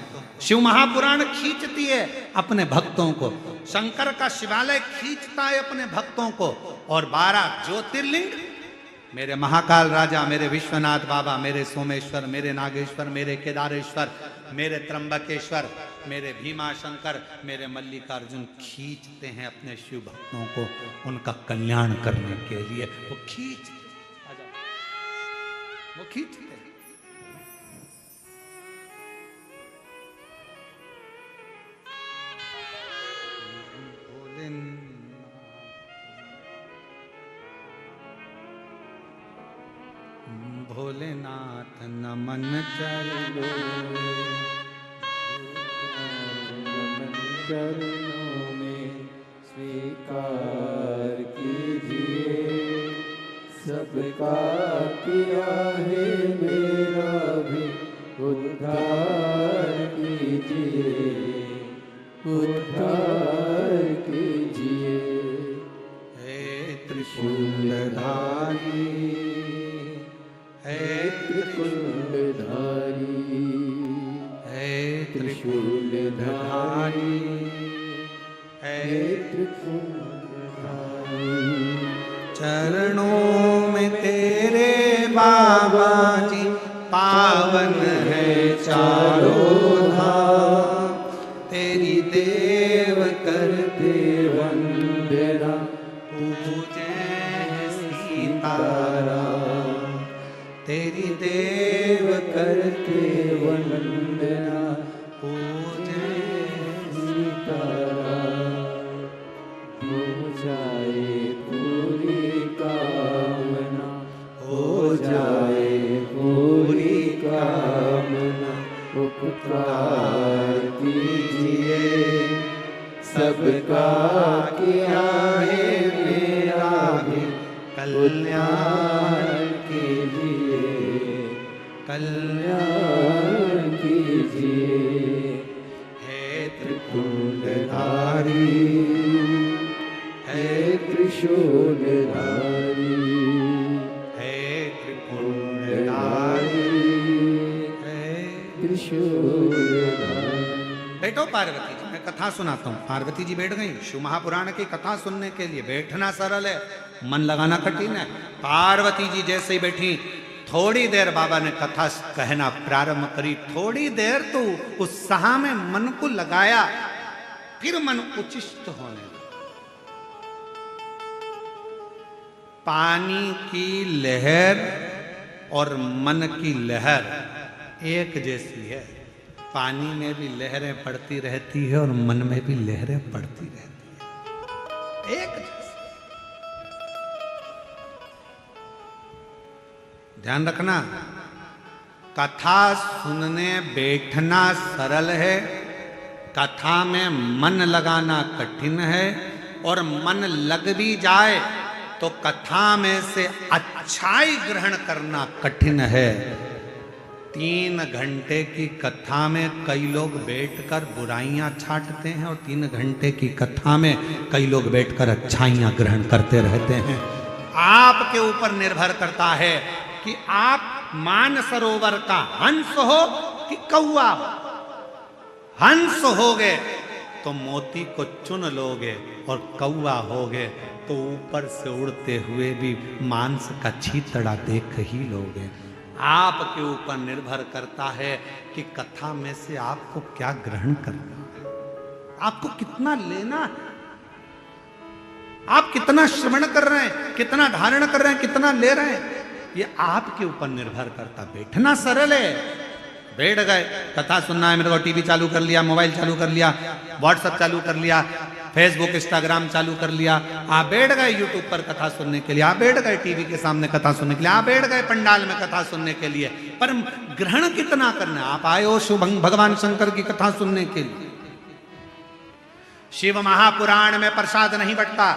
शिव महापुराण खींचती है अपने भक्तों को, शंकर का शिवालय खींचता है अपने भक्तों को, और 12 ज्योतिर्लिंग, मेरे महाकाल राजा, मेरे विश्वनाथ बाबा, मेरे सोमेश्वर, मेरे नागेश्वर, मेरे केदारेश्वर, मेरे त्र्यंबकेश्वर, मेरे भीमा शंकर, मेरे मल्लिकार्जुन खींचते हैं अपने शिव भक्तों को उनका कल्याण करने के लिए। वो खींचते हैं। भोलेनाथ नमन चलो, नमन चरणों में स्वीकार कीजिए, सबका किया है मेरा भी उद्धार कीजिए, उद्धार कीजिए। हे त्रिशूलधारी, हे त्रिशूलधारी, हे त्रिशूलधारी, हे त्रिशूलधारी। चरणों में तेरे बाबा जी पावन है चारों धाम, तेरी देव करते वंदना पूजे सीताराम, तेरी देव करते वंदना पूजे सीताराम। हो जाए पूरी कामना, हो जाए पूरी कामना, उपकार कीजिए, सबका किया है मेरा भी कल्याण कीजिए, कल्याण कीजिए। हे त्रिशूलधारी, हे त्रिशूलधारी, हे त्रिपुरधारी, हे त्रिशूलधारी। बैठो पार्वती जी, मैं कथा सुनाता हूँ। पार्वती जी बैठ गई शिव महापुराण की कथा सुनने के लिए। बैठना सरल है, मन लगाना कठिन है। पार्वती जी जैसे ही बैठी, थोड़ी देर बाबा ने कथा कहना प्रारंभ करी। थोड़ी देर तो उत्साह में मन को लगाया, फिर मन उचिष्ट होने लगा। पानी की लहर और मन की लहर एक जैसी है। पानी में भी लहरें पड़ती रहती है और मन में भी लहरें पड़ती रहती है, एक जैसी। ध्यान रखना, कथा सुनने बैठना सरल है, कथा में मन लगाना कठिन है, और मन लग भी जाए तो कथा में से अच्छाई ग्रहण करना कठिन है। 3 घंटे की कथा में कई लोग बैठकर बुराइयां छांटते हैं, और 3 घंटे की कथा में कई लोग बैठकर अच्छाइयां ग्रहण करते रहते हैं। आपके ऊपर निर्भर करता है कि आप मानसरोवर का हंस हो कि कौवा हो। हंस होगे तो मोती को चुन लोगे, और कौवा होगे तो ऊपर से उड़ते हुए भी मांस का छीतड़ा देख ही लोगे। आपके ऊपर निर्भर करता है कि कथा में से आपको क्या ग्रहण करना है, आपको कितना लेना है, आप कितना श्रवण कर रहे हैं, कितना धारण कर रहे हैं, कितना ले रहे हैं, ये आपके ऊपर निर्भर करता। बैठना सरल है, बैठ गए, कथा सुनना है, मेरे को टीवी चालू कर लिया, मोबाइल चालू कर लिया, व्हाट्सएप चालू कर लिया, फेसबुक इंस्टाग्राम चालू कर लिया, आप बैठ गए यूट्यूब पर कथा सुनने के लिए, आप बैठ गए टीवी के सामने कथा सुनने के लिए, आप बैठ गए पंडाल में कथा सुनने के लिए, पर ग्रहण कितना करना है? आप आए हो शिव भगवान शंकर की कथा सुनने के लिए। शिव महापुराण में प्रसाद नहीं बंटता,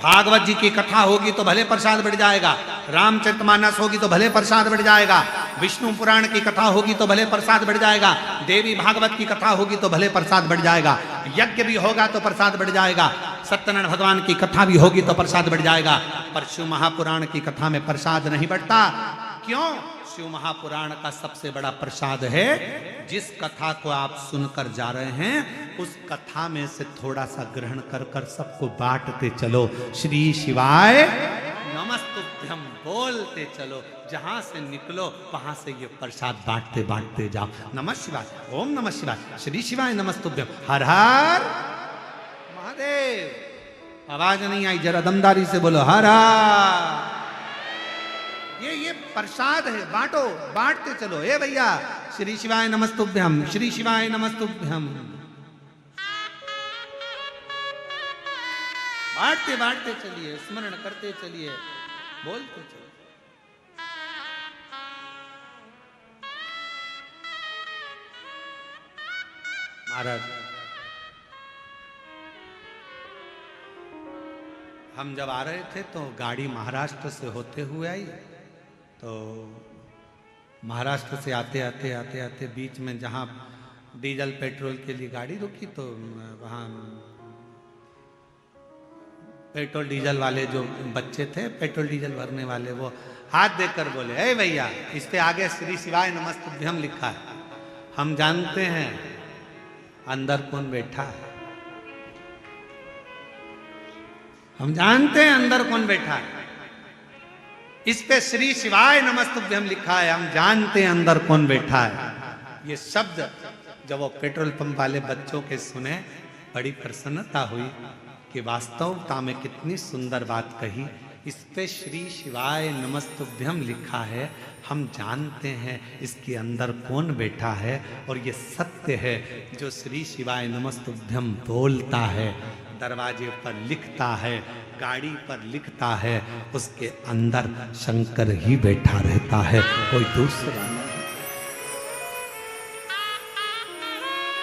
भागवत जी की कथा होगी तो भले प्रसाद बढ़ जाएगा, रामचरितमानस होगी तो भले प्रसाद बढ़ जाएगा, विष्णु पुराण की कथा होगी तो भले प्रसाद बढ़ जाएगा, देवी भागवत की कथा होगी तो भले प्रसाद बढ़ जाएगा, यज्ञ भी होगा तो प्रसाद बढ़ जाएगा, सत्यनारायण भगवान की कथा भी होगी तो प्रसाद बढ़ जाएगा। पर शिव महापुराण की कथा में प्रसाद नहीं बढ़ता। क्यों? शिव महापुराण का सबसे बड़ा प्रसाद है, जिस कथा को आप सुनकर जा रहे हैं उस कथा में से थोड़ा सा ग्रहण कर कर सबको बांटते चलो। श्री शिवाय नमस्तुभ्यम बोलते चलो, जहां से निकलो वहां से ये प्रसाद बांटते बांटते जाओ। नमः शिवाय, ओम नमः शिवाय, श्री शिवाय नमस्तुभ्यम, हर हर महादेव। आवाज नहीं आई, जरा दमदारी से बोलो हर हर। ये प्रसाद है, बांटो, बांटते चलो। ए भैया, श्री शिवाय नमस्तुभ्यम, श्री शिवाय नमस्तुभ्यम, बांटते बांटते चलिए, स्मरण करते चलिए, बोलते चलिए। महाराज, हम जब आ रहे थे तो गाड़ी महाराष्ट्र से होते हुए आई, तो महाराष्ट्र से आते आते आते आते बीच में जहाँ डीजल पेट्रोल के लिए गाड़ी रुकी तो वहाँ पेट्रोल डीजल वाले जो बच्चे थे, पेट्रोल डीजल भरने वाले, वो हाथ देकर बोले, ए भैया, इस पे आगे श्री शिवाय नमस्तुभ्यम लिखा है। हम जानते हैं अंदर कौन बैठा है, हम जानते हैं अंदर कौन बैठा है। इस पे श्री शिवाय नमस्तुभ्यम लिखा है, हम जानते हैं अंदर कौन बैठा है। ये शब्द जब वो पेट्रोल पंप वाले बच्चों के सुने, बड़ी प्रसन्नता हुई कि वास्तवता में कितनी सुंदर बात कही। इस पे श्री शिवाय नमस्तुभ्यम लिखा है, हम जानते हैं इसके अंदर कौन बैठा है। और ये सत्य है, जो श्री शिवाय नमस्तुभ्यम बोलता है, दरवाजे पर लिखता है, गाड़ी पर लिखता है, उसके अंदर शंकर ही बैठा रहता है, कोई दूसरा नहीं।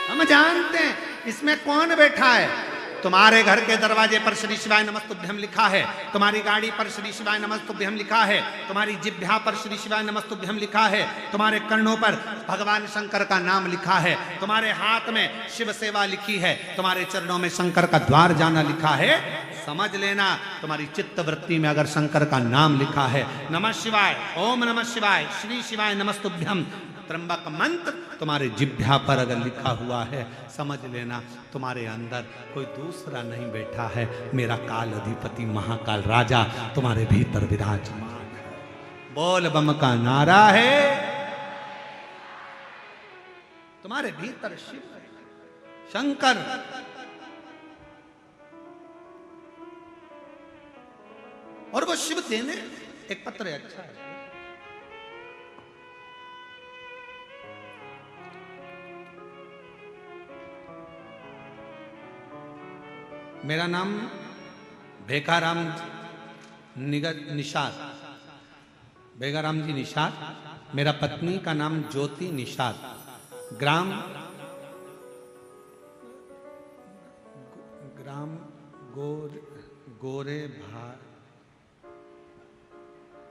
हम जानते हैं इसमें कौन बैठा है। तुम्हारे घर के दरवाजे पर श्री शिवाय नमस्तुभ्यम लिखा है, तुम्हारी गाड़ी पर श्री शिवाय नमस्तुभ्यम लिखा है, तुम्हारी जिह्वा पर श्री शिवाय नमस्तुभ्यम लिखा है, तुम्हारे कर्णों पर भगवान शंकर का नाम लिखा है, तुम्हारे हाथ में शिव सेवा लिखी है, तुम्हारे चरणों में शंकर का द्वार जाना लिखा है। समझ लेना, तुम्हारी चित्त वृत्ति में अगर शंकर का नाम लिखा है, नमः शिवाय, ओम नमः शिवाय, श्री शिवाय नमस्तुभ्यम, त्र्यंबक मंत्र तुम्हारे जिह्वा पर अगर लिखा हुआ है, समझ लेना तुम्हारे अंदर कोई दूसरा नहीं बैठा है, मेरा काल अधिपति महाकाल राजा तुम्हारे भीतर विराजमान है। बोल बम का नारा है, तुम्हारे भीतर शिव शंकर। और वो शिव देने एक पत्र है, अच्छा है। मेरा नाम भेकाराम निषाद, भेकाराम जी निषाद। मेरा पत्नी का नाम ज्योति निषाद। ग्राम गोरे भार,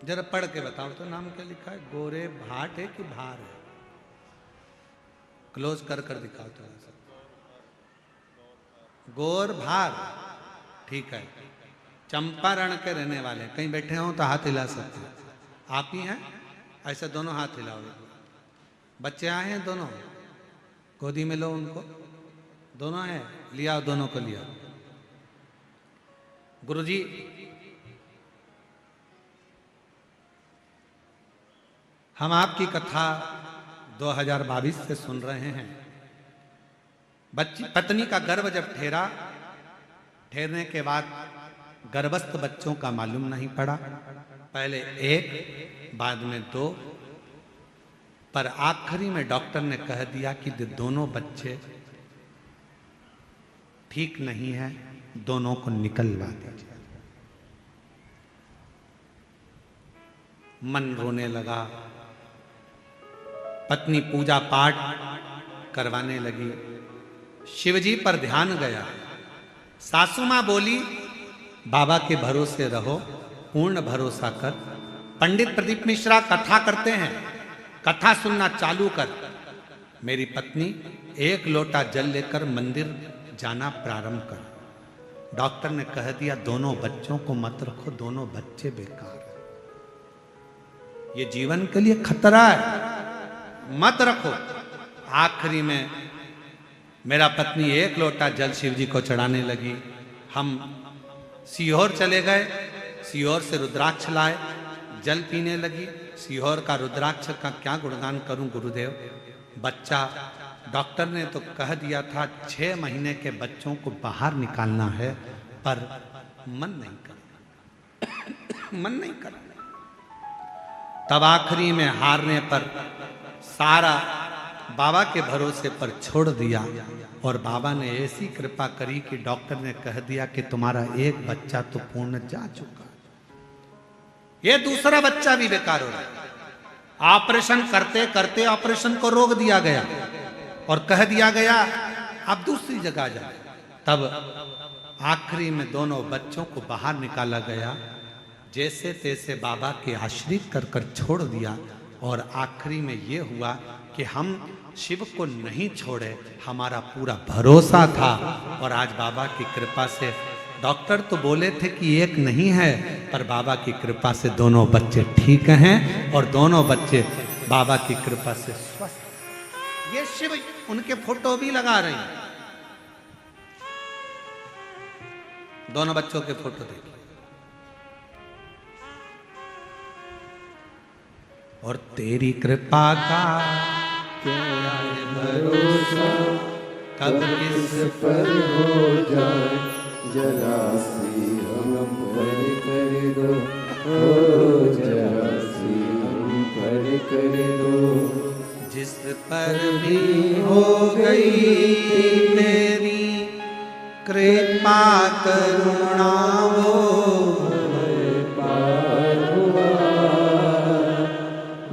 जरा पढ़ के बताओ तो नाम क्या लिखा है। गोरे भाट है कि भार है? क्लोज कर कर दिखाओ तो। गोर भार, ठीक है। चंपारण के रहने वाले, कहीं बैठे हो तो हाथ हिला सकते हैं। आप ही हैं? ऐसे दोनों हाथ हिलाओगे। बच्चे आए हैं दोनों, गोदी में लो उनको। दोनों हैं, लिया दोनों को लिया। गुरुजी, हम आपकी कथा 2022 से सुन रहे हैं। पत्नी का गर्भ जब ठहरने के बाद गर्भस्थ बच्चों का मालूम नहीं पड़ा। पहले एक, बाद में 2, पर आखिरी में डॉक्टर ने कह दिया कि दोनों बच्चे ठीक नहीं है, दोनों को निकलवा दीजिए। मन रोने लगा। पत्नी पूजा पाठ करवाने लगी, शिवजी पर ध्यान गया। सासू मां बोली, बाबा के भरोसे रहो, पूर्ण भरोसा कर। पंडित प्रदीप मिश्रा कथा करते हैं, कथा सुनना चालू कर। मेरी पत्नी एक लोटा जल लेकर मंदिर जाना प्रारंभ कर। डॉक्टर ने कह दिया दोनों बच्चों को मत रखो, दोनों बच्चे बेकार हैं, ये जीवन के लिए खतरा है, मत रखो। आखिरी में मेरा पत्नी एक लोटा जल शिव जी को चढ़ाने लगी। हम सीहोर चले गए, सीहोर से रुद्राक्ष लाए, जल पीने लगी। सीहोर का रुद्राक्ष का क्या गुणगान करूं गुरुदेव। बच्चा, डॉक्टर ने तो कह दिया था 6 महीने के बच्चों को बाहर निकालना है, पर मन नहीं कर मन नहीं कर। तब आखिरी में हारने पर सारा बाबा के भरोसे पर छोड़ दिया, और बाबा ने ऐसी कृपा करी कि डॉक्टर ने कह दिया कि तुम्हारा एक बच्चा तो पूर्ण जा चुका, ये दूसरा बच्चा भी बेकार हो रहा है। ऑपरेशन करते करते ऑपरेशन को रोक दिया गया और कह दिया गया आप दूसरी जगह जाए। तब आखिरी में दोनों बच्चों को बाहर निकाला गया, जैसे तैसे बाबा के आश्रित कर कर छोड़ दिया। और आखिरी में ये हुआ कि हम शिव को नहीं छोड़े, हमारा पूरा भरोसा था। और आज बाबा की कृपा से, डॉक्टर तो बोले थे कि एक नहीं है, पर बाबा की कृपा से दोनों बच्चे ठीक हैं और दोनों बच्चे बाबा की कृपा से स्वस्थ। ये शिव उनके फोटो भी लगा रहे हैं, दोनों बच्चों के फोटो देखिए। और तेरी कृपा का क्या है भरोसा, कब किस पर हो जाए, जरा सी हम पर कर दो, ओ जरा सी हम पर कर दो। जिस पर भी हो गई तेरी कृपा करुणा, वो पार हुआ,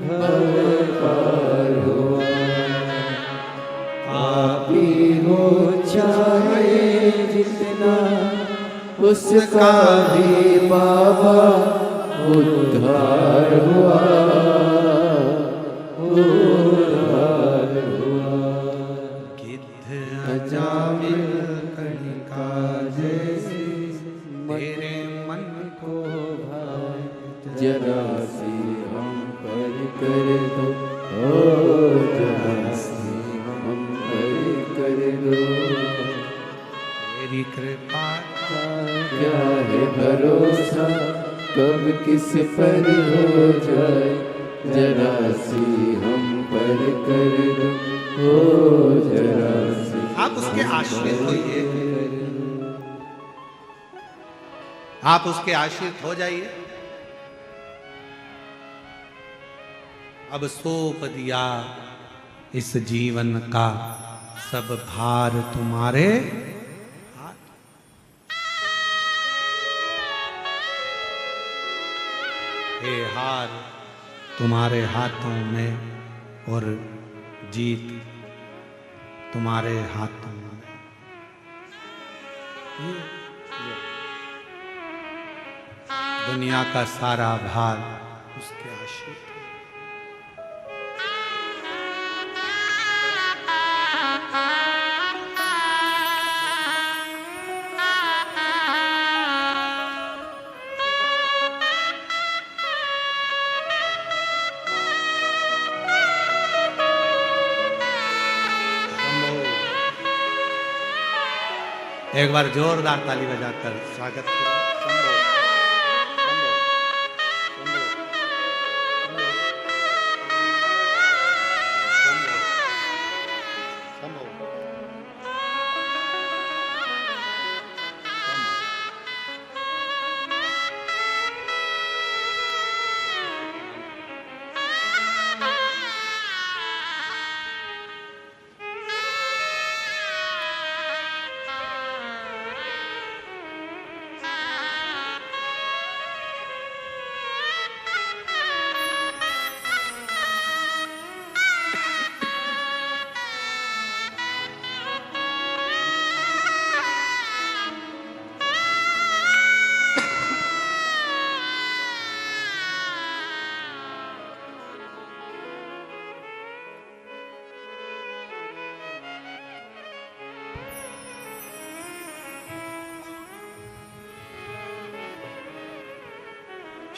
भव पार हुआ। आप ही हो चाहे जितना, उसका भी बाबा उद्धार हुआ, उद्धार हुआ। गिद्ध अजामिल कणिका जैसी तेरे मन को भाए, जरा सी हम पर कर दो, ओ जरा सी हम पर कर दो। तेरी कृपा क्या है भरोसा, कब किस पर हो जाए, जरा सी हम पर कर दो, ओ जरा सी। आप उसके आश्रित होइए, आप उसके आश्रित हो जाइए। अब सौंप दिया इस जीवन का सब भार तुम्हारे हाथ। हे हार तुम्हारे हाथों में और जीत तुम्हारे हाथों में। दुनिया का सारा भार उसके आश्रित है। एक बार जोरदार ताली बजाकर स्वागत करें।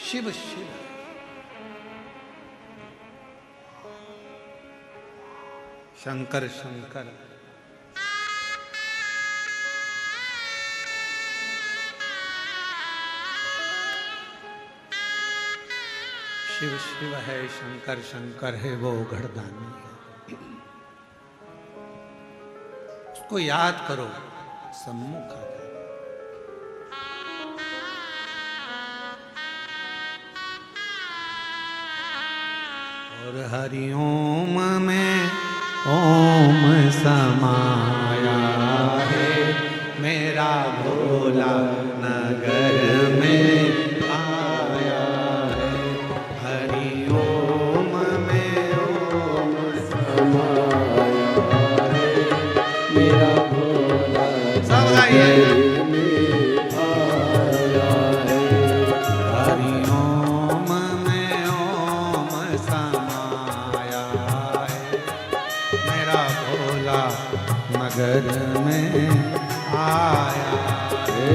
शिव शिव। शंकर शंकर। शिव शिव है, शंकर शंकर है, वो घड़दानी है। उसको याद करो, सम्मुख आ जाए। और हरिओम में ओम समाया है, मेरा भोला नगर में आया है। हरिओम में ओम समाया है, मेरा भोला सब गाइए। हरिओम में ओम समाया है, मेरा भोला नगर में आया है।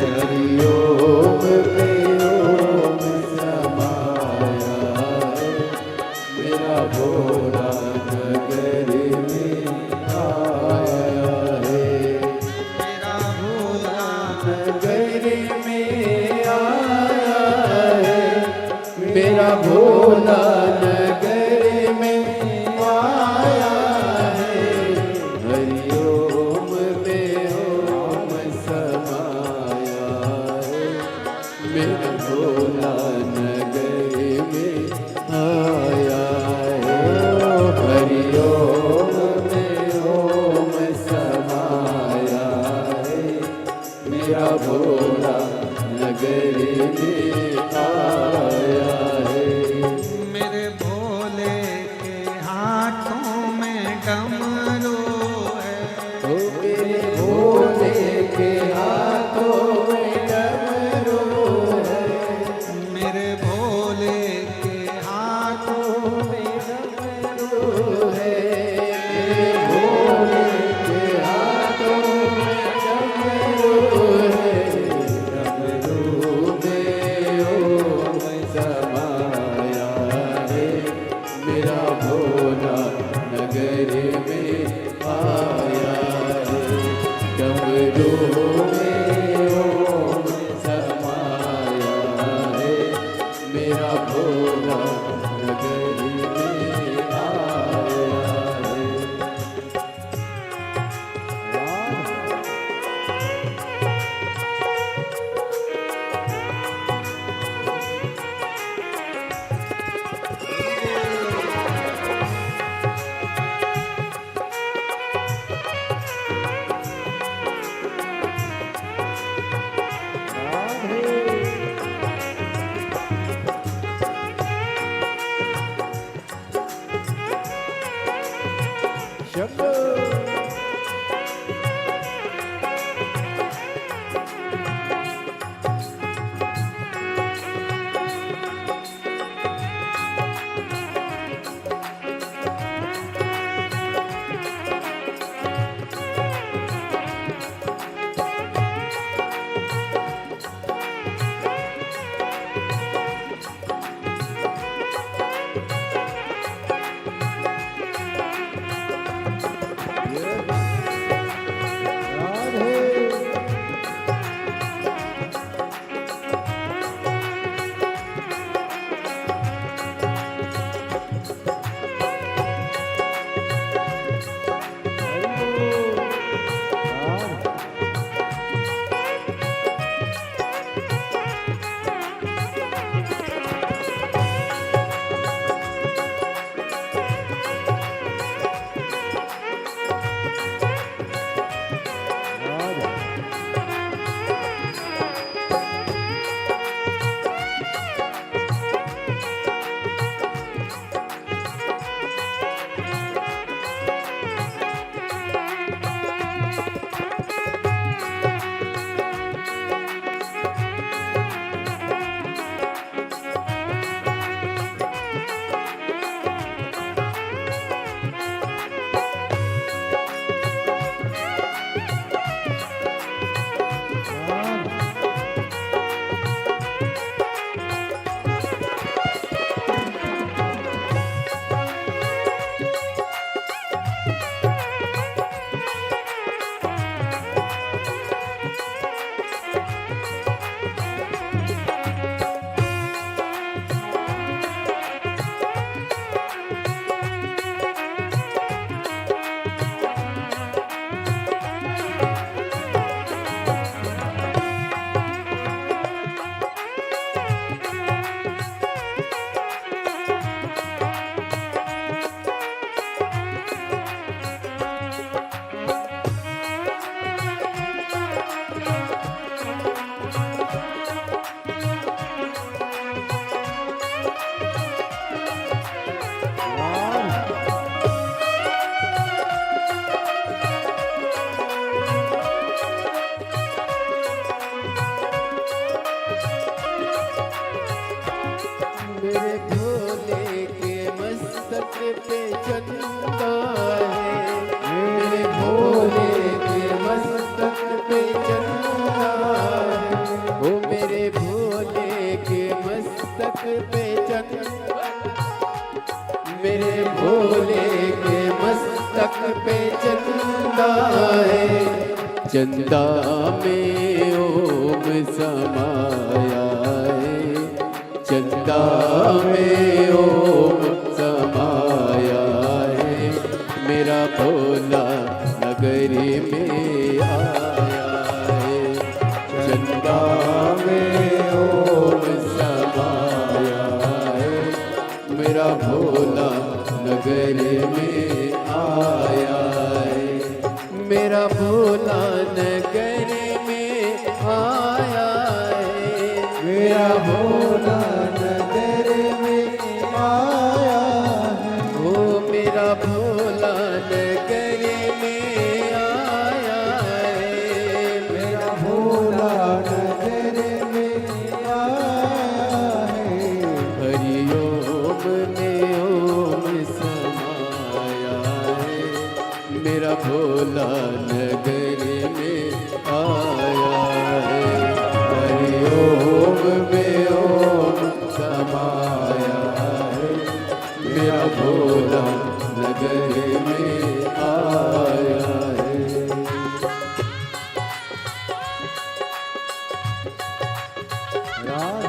हरिओम में ओम समाया है, मेरा भोला नगर में आया है। मेरा भोला नगर में आया है, मेरा भोला नगर में आया है। हरिओम में ओम समाया है, मेरा भोला नगर में आया है। हरिओम में ओम समाया है, मेरा भोला नगर में आया है। मेरे भोले के हाथों में डमरू है, ओ मेरे भोले के हाथों में डमरू है, मेरे भोले के हाथों में डमरू है। मेरे भोले के हाथों में डमरू है। डमरू में ओम समाया चंदा में ओम समाया है, चंदा में ओम समाया है, मेरा भोला नगरी में आया है। चंदा में ओम समाया है, मेरा भोला नगरी में आया है, मेरा भोला नगर में आया है, मेरा भोला नगर में आया है, ओ मेरा भोला नगर में आया है, मेरा भोला नगर में आया है, हरि ओम में ओम समाया है, मेरा भोला नगर में आया है, हरि ओम में ओम समाया है, मेरा भोला नगर में आया है। राम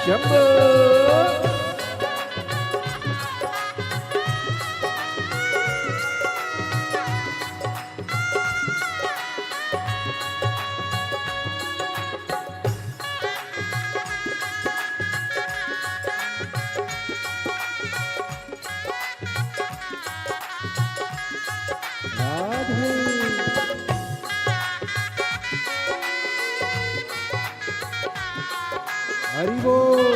शंभो हरि बोल।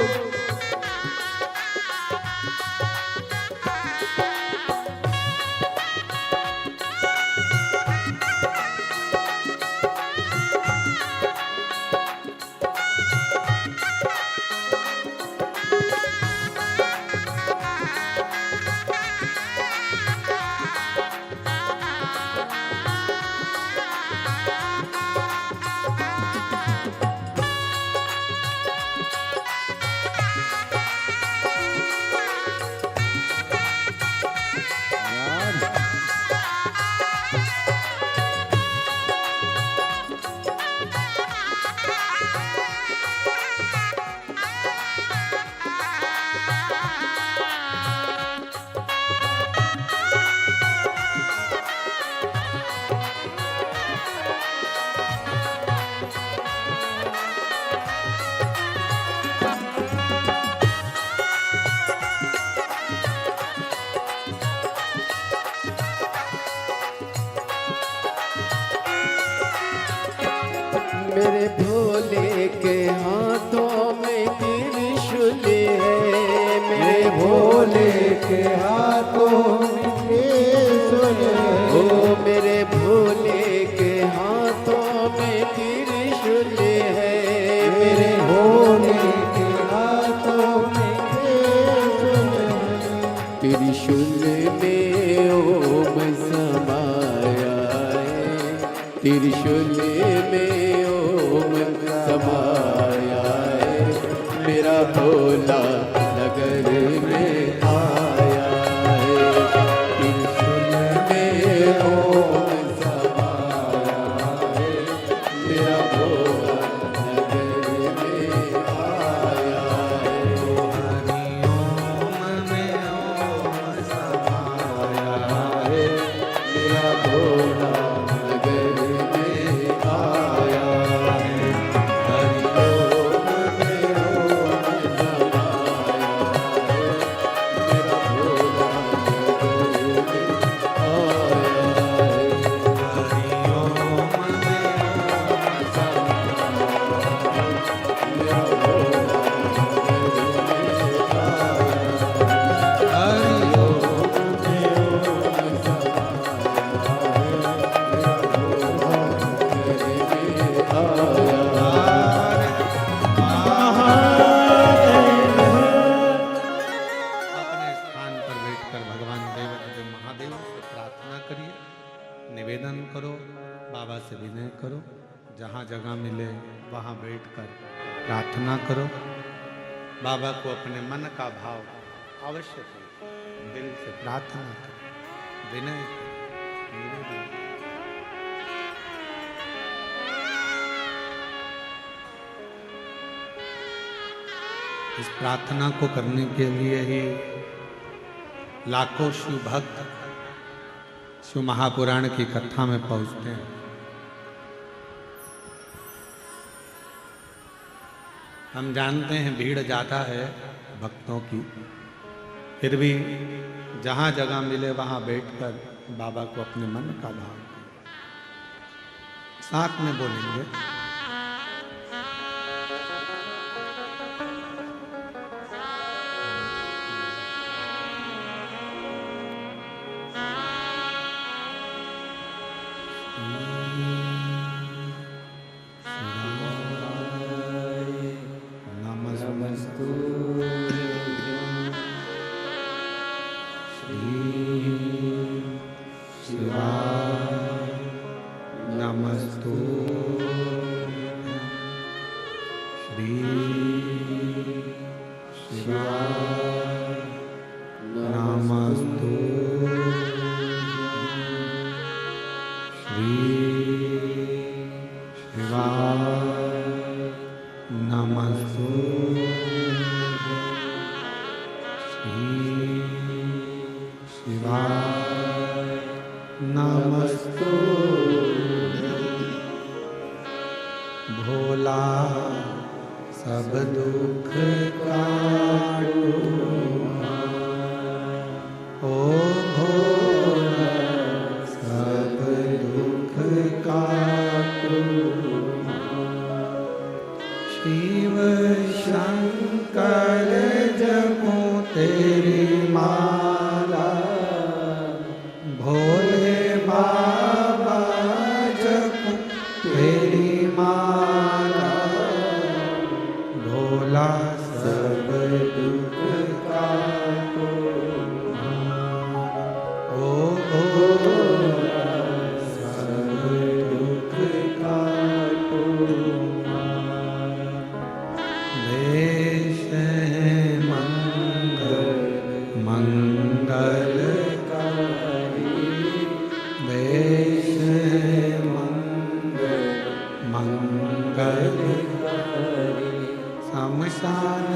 मेरे भोले के हाथों में त्रिशूल है, मेरे भोले के हाथों में त्रिशूल है, ओ मेरे भोले के हाथों में त्रिशूल है, मेरे भोले के हाथों में त्रिशूल है, त्रिशूल में ओम समाया है, त्रिशूल में ओम समाया है, मेरा भोला नगर में आया है, त्रिशूल में ओम समाया है, मेरा भोला नगर में आया है, हरि ओम में ओम समाया है, मेरा भोला नगर में आया है, हरि ओम में ओम समाया है, प्रार्थना करिए, निवेदन करो, बाबा से विनय करो, जहाँ जगह मिले वहाँ बैठकर प्रार्थना करो। बाबा को अपने मन का भाव अवश्य करो, दिल से प्रार्थना करो, विनय करो, निवेदन करो। इस प्रार्थना को करने के लिए ही लाखों शिव भक्त शिव महापुराण की कथा में पहुंचते हैं। हम जानते हैं भीड़ ज़्यादा है भक्तों की, फिर भी जहाँ जगह मिले वहाँ बैठकर बाबा को अपने मन का भाव साथ में बोलेंगे। भोला सब दुख काटो, ओ भोला सब दुख काटो, शिव शंकर जपो तेरी माला, भोले बाबा जपो तेरी माला, भोला सब दुख काटो, ओ भोला सब दुख काटो। देश है मंगल मंगलकारी, देश है मंगल, शमशान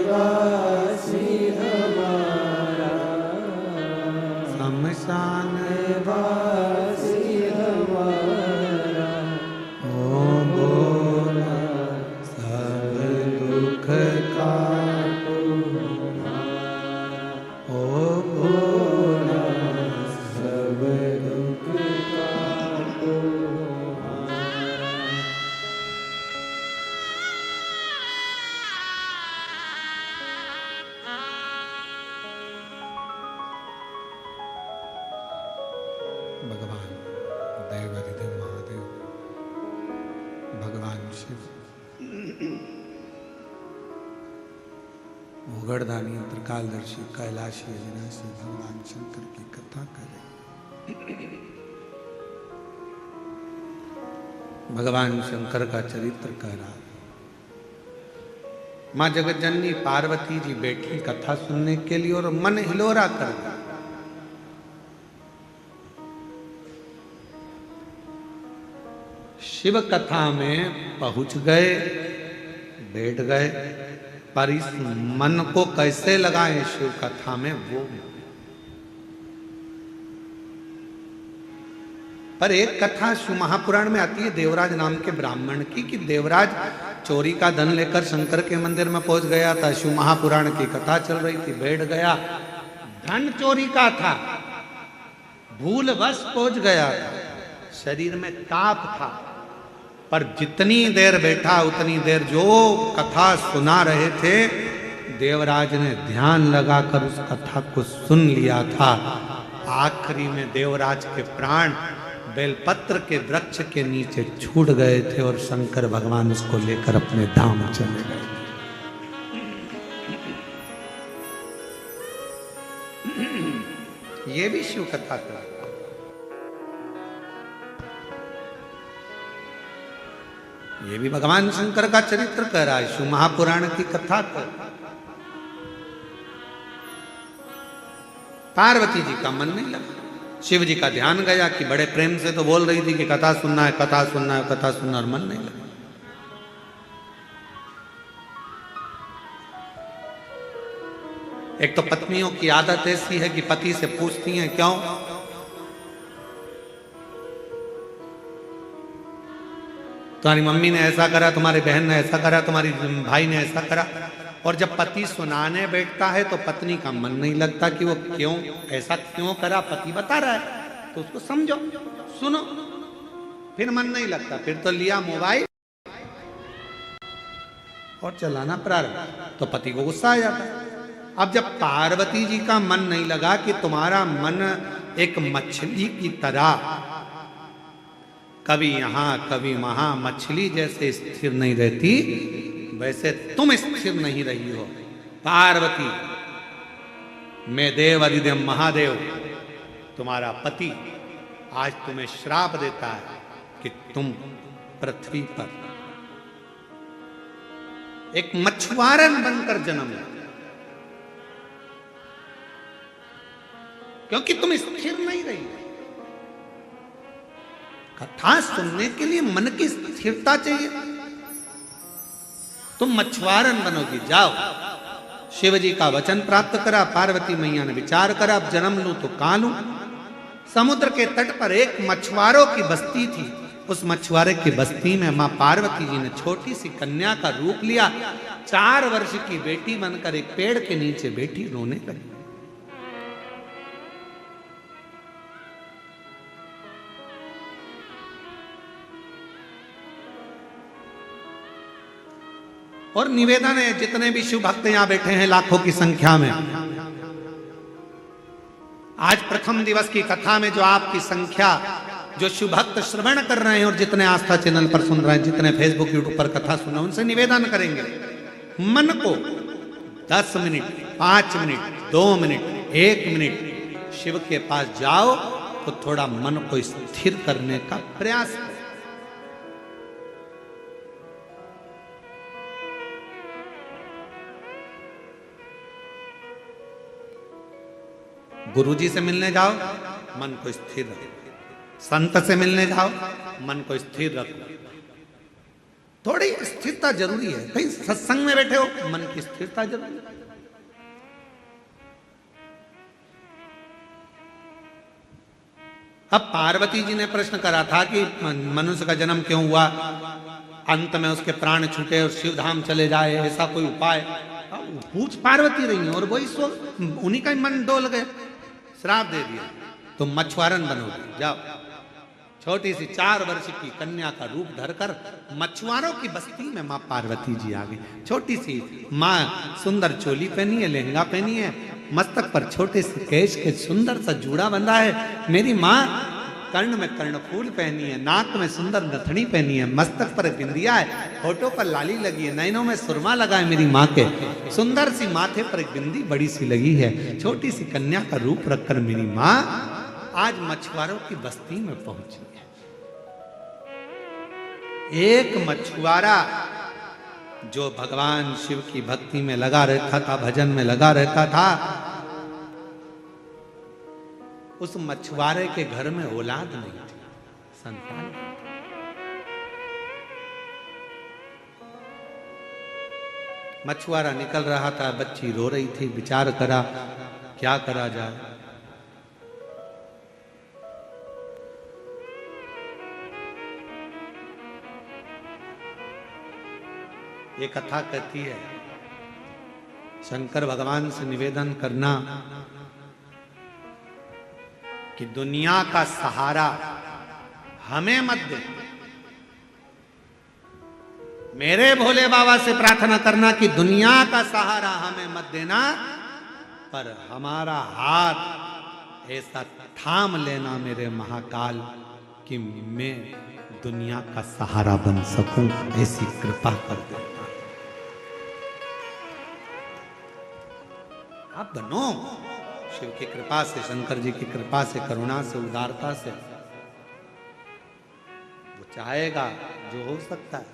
वासी हमारा, शमशान वासी हमारा, ओ भोला सब दुख काटो, ओ भोला सब दुख काटो। भगवान देवाधिदेव महादेव, भगवान शिव भूगढ़दानी त्रिकालदर्शी कैलाशी अविनाशी भगवान शंकर की कथा करें। भगवान शंकर का चरित्र कह रहा। मां जगतजननी पार्वती जी बैठी कथा सुनने के लिए और मन हिलोरा कर गया। शिव कथा में पहुंच गए, बैठ गए, पर इस मन को कैसे लगाएं शिव कथा में वो। पर एक कथा शिव महापुराण में आती है देवराज नाम के ब्राह्मण की, कि देवराज चोरी का धन लेकर शंकर के मंदिर में पहुंच गया था। शिव महापुराण की कथा चल रही थी, बैठ गया, धन चोरी का था, भूलवश पहुंच गया था, शरीर में ताप था, पर जितनी देर बैठा उतनी देर जो कथा सुना रहे थे देवराज ने ध्यान लगाकर उस कथा को सुन लिया था। आखिरी में देवराज के प्राण बेलपत्र के वृक्ष के नीचे छूट गए थे और शंकर भगवान उसको लेकर अपने धाम चले गए। ये भी शिव कथा का ये भी भगवान शंकर का चरित्र कह रहा है, शिव महापुराण की कथा कर। पार्वती जी का मन नहीं लगा, शिव जी का ध्यान गया कि बड़े प्रेम से तो बोल रही थी कि कथा सुनना है, कथा सुनना है, कथा सुनना, और मन नहीं लगा। एक तो पत्नियों की आदत ऐसी है कि पति से पूछती हैं क्यों, तुम्हारी मम्मी ने ऐसा करा, तुम्हारी बहन ने ऐसा करा, तुम्हारी भाई ने ऐसा करा। और जब पति सुनाने बैठता है तो पत्नी का मन नहीं लगता कि वो क्यों ऐसा क्यों करा, पति बता रहा है तो उसको समझो, सुनो, फिर मन नहीं लगता, फिर तो लिया मोबाइल और चलाना प्रारंभ, तो पति को गुस्सा आ जाता है। अब जब पार्वती जी का मन नहीं लगा कि तुम्हारा मन एक मछली की तरह कभी यहां कभी वहां मछली जैसे स्थिर नहीं रहती, वैसे तुम स्थिर नहीं रही हो पार्वती। मैं देव अधिदेव महादेव तुम्हारा पति आज तुम्हें श्राप देता है कि तुम पृथ्वी पर एक मछुआरन बनकर जन्म लो, क्योंकि तुम स्थिर नहीं रही। कथा सुनने के लिए मन की स्थिरता चाहिए, तुम मछुआरन बनोगी। जाओ, शिव जी का वचन प्राप्त करा, पार्वती मैया ने विचार करा, अब जन्म लूं तो कहां लूं। समुद्र के तट पर एक मछुआरों की बस्ती थी, उस मछुआरे की बस्ती में मां पार्वती जी ने छोटी सी कन्या का रूप लिया, 4 वर्ष की बेटी बनकर एक पेड़ के नीचे बैठी रोने लगी। और निवेदन है, जितने भी शिव भक्त यहां बैठे हैं लाखों की संख्या में, आज प्रथम दिवस की कथा में जो आपकी संख्या, जो शिव भक्त श्रवण कर रहे हैं और जितने आस्था चैनल पर सुन रहे हैं, जितने फेसबुक यूट्यूब पर कथा सुन रहे हैं, उनसे निवेदन करेंगे, मन को 10 minute, 5 minute, 2 minute, 1 minute Shiv के पास जाओ तो थोड़ा मन को स्थिर करने का प्रयास करो। गुरु जी से मिलने जाओ, मन को स्थिर रखो। संत से मिलने जाओ, मन को स्थिर रखो। थोड़ी स्थिरता जरूरी है। कहीं सत्संग में बैठे हो, मन की स्थिरता जरूरी है। अब पार्वती जी ने प्रश्न करा था कि मनुष्य का जन्म क्यों हुआ, अंत में उसके प्राण छूटे और शिव धाम चले जाए, ऐसा कोई उपाय? पूछ पार्वती रही है और वही उन्हीं का मन डोल गए, श्राप दे दिया, तुम मछुआरन बनोगे। जाओ, छोटी सी 4 वर्ष की कन्या का रूप धरकर मछुआरों की बस्ती में मां पार्वती जी आ गई। छोटी सी मां, सुंदर चोली पहनी है, लहंगा पहनी है, मस्तक पर छोटे से केश के सुंदर सा जूड़ा बंधा है। मेरी मां कर्ण में कर्णफूल पहनी है, नाक में सुंदर नथनी पहनी है, मस्तक पर बिंदिया है, होठों पर लाली लगी है, नैनों में सुरमा लगा है। मेरी माँ के सुंदर सी माथे पर एक बिंदी बड़ी सी लगी है। छोटी सी कन्या का रूप रखकर मेरी माँ आज मछुआरों की बस्ती में पहुंची है। एक मछुआरा जो भगवान शिव की भक्ति में लगा रहता था, भजन में लगा रहता था, उस मछुआरे के घर में औलाद नहीं थी, संतान नहीं थी। मछुआरा निकल रहा था, बच्ची रो रही थी, विचार करा क्या करा जाए। ये कथा कहती है, शंकर भगवान से निवेदन करना कि दुनिया का सहारा हमें मत दे। मेरे भोले बाबा से प्रार्थना करना कि दुनिया का सहारा हमें मत देना, पर हमारा हाथ ऐसा थाम लेना मेरे महाकाल कि मैं दुनिया का सहारा बन सकूं, ऐसी कृपा कर देना। आप बनो शिव की कृपा से, शंकर जी की कृपा से, करुणा से, उदारता से। वो चाहेगा जो हो सकता है।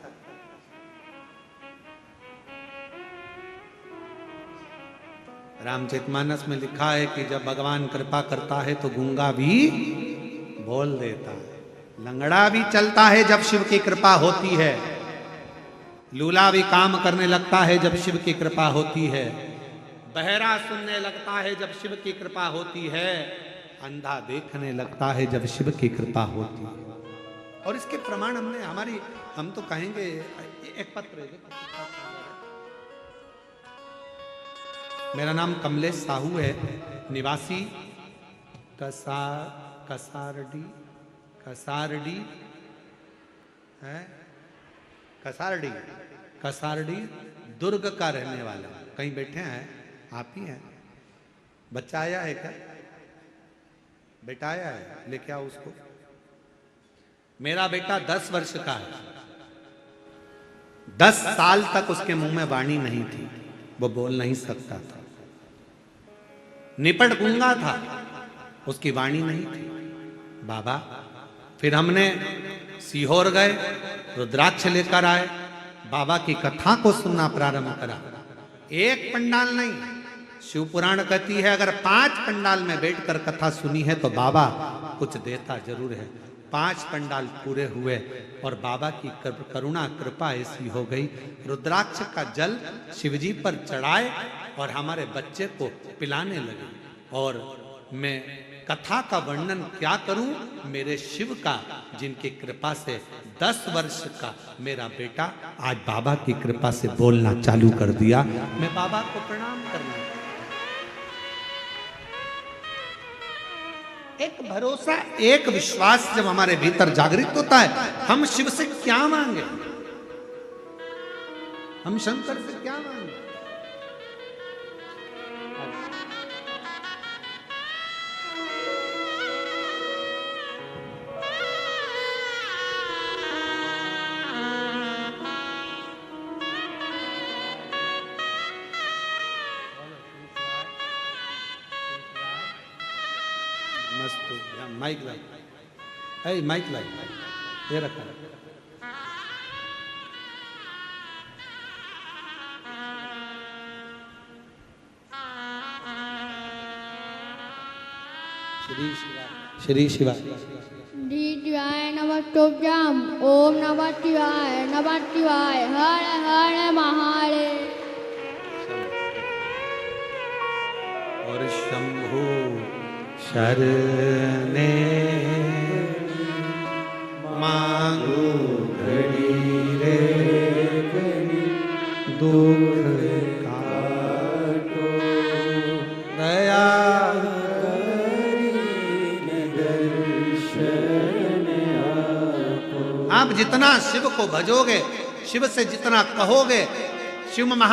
रामचरितमानस में लिखा है कि जब भगवान कृपा करता है तो गूंगा भी बोल देता है, लंगड़ा भी चलता है जब शिव की कृपा होती है, लूला भी काम करने लगता है जब शिव की कृपा होती है, बहरा सुनने लगता है जब शिव की कृपा होती है, अंधा देखने लगता है जब शिव की कृपा होती है। और इसके प्रमाण हम तो कहेंगे एक पत्र है। मेरा नाम कमलेश साहू है, निवासी कसारडी दुर्ग का रहने वाला। कहीं बैठे हैं आप ही हैं? बच्चा आया है क्या? बेटा आया है, लेके आओ उसको। मेरा बेटा 10 वर्ष का है। 10 साल तक उसके मुंह में वाणी नहीं थी, वो बोल नहीं सकता था, निपट गूंगा था, उसकी वाणी नहीं थी। बाबा, फिर हमने सीहोर गए, रुद्राक्ष लेकर आए, बाबा की कथा को सुनना प्रारंभ करा। एक पंडाल नहीं, शिव पुराण कहती है अगर 5 पंडाल में बैठकर कथा सुनी है तो बाबा कुछ देता जरूर है। 5 पंडाल पूरे हुए और बाबा की करुणा कृपा ऐसी हो गई, रुद्राक्ष का जल शिवजी पर चढ़ाए और हमारे बच्चे को पिलाने लगे। और मैं कथा का वर्णन क्या करूं, मेरे शिव का, जिनकी कृपा से 10 वर्ष का मेरा बेटा आज बाबा की कृपा से बोलना चालू कर दिया। मैं बाबा को प्रणाम करना, एक भरोसा, एक विश्वास जब हमारे भीतर जागृत होता है, हम शिव से क्या मांगे, हम शंकर से क्या मांगे। माइक लाई, माइक लाई, ये रखा। श्री शिवाय शिवाय नमस्तुभ्यं। ओम नमः शिवाय हर हर महादेव। और शंभु शरणे मांगू घड़ी रे दुख काटो, दया आप जितना शिव को भजोगे, शिव से जितना कहोगे, शिव महा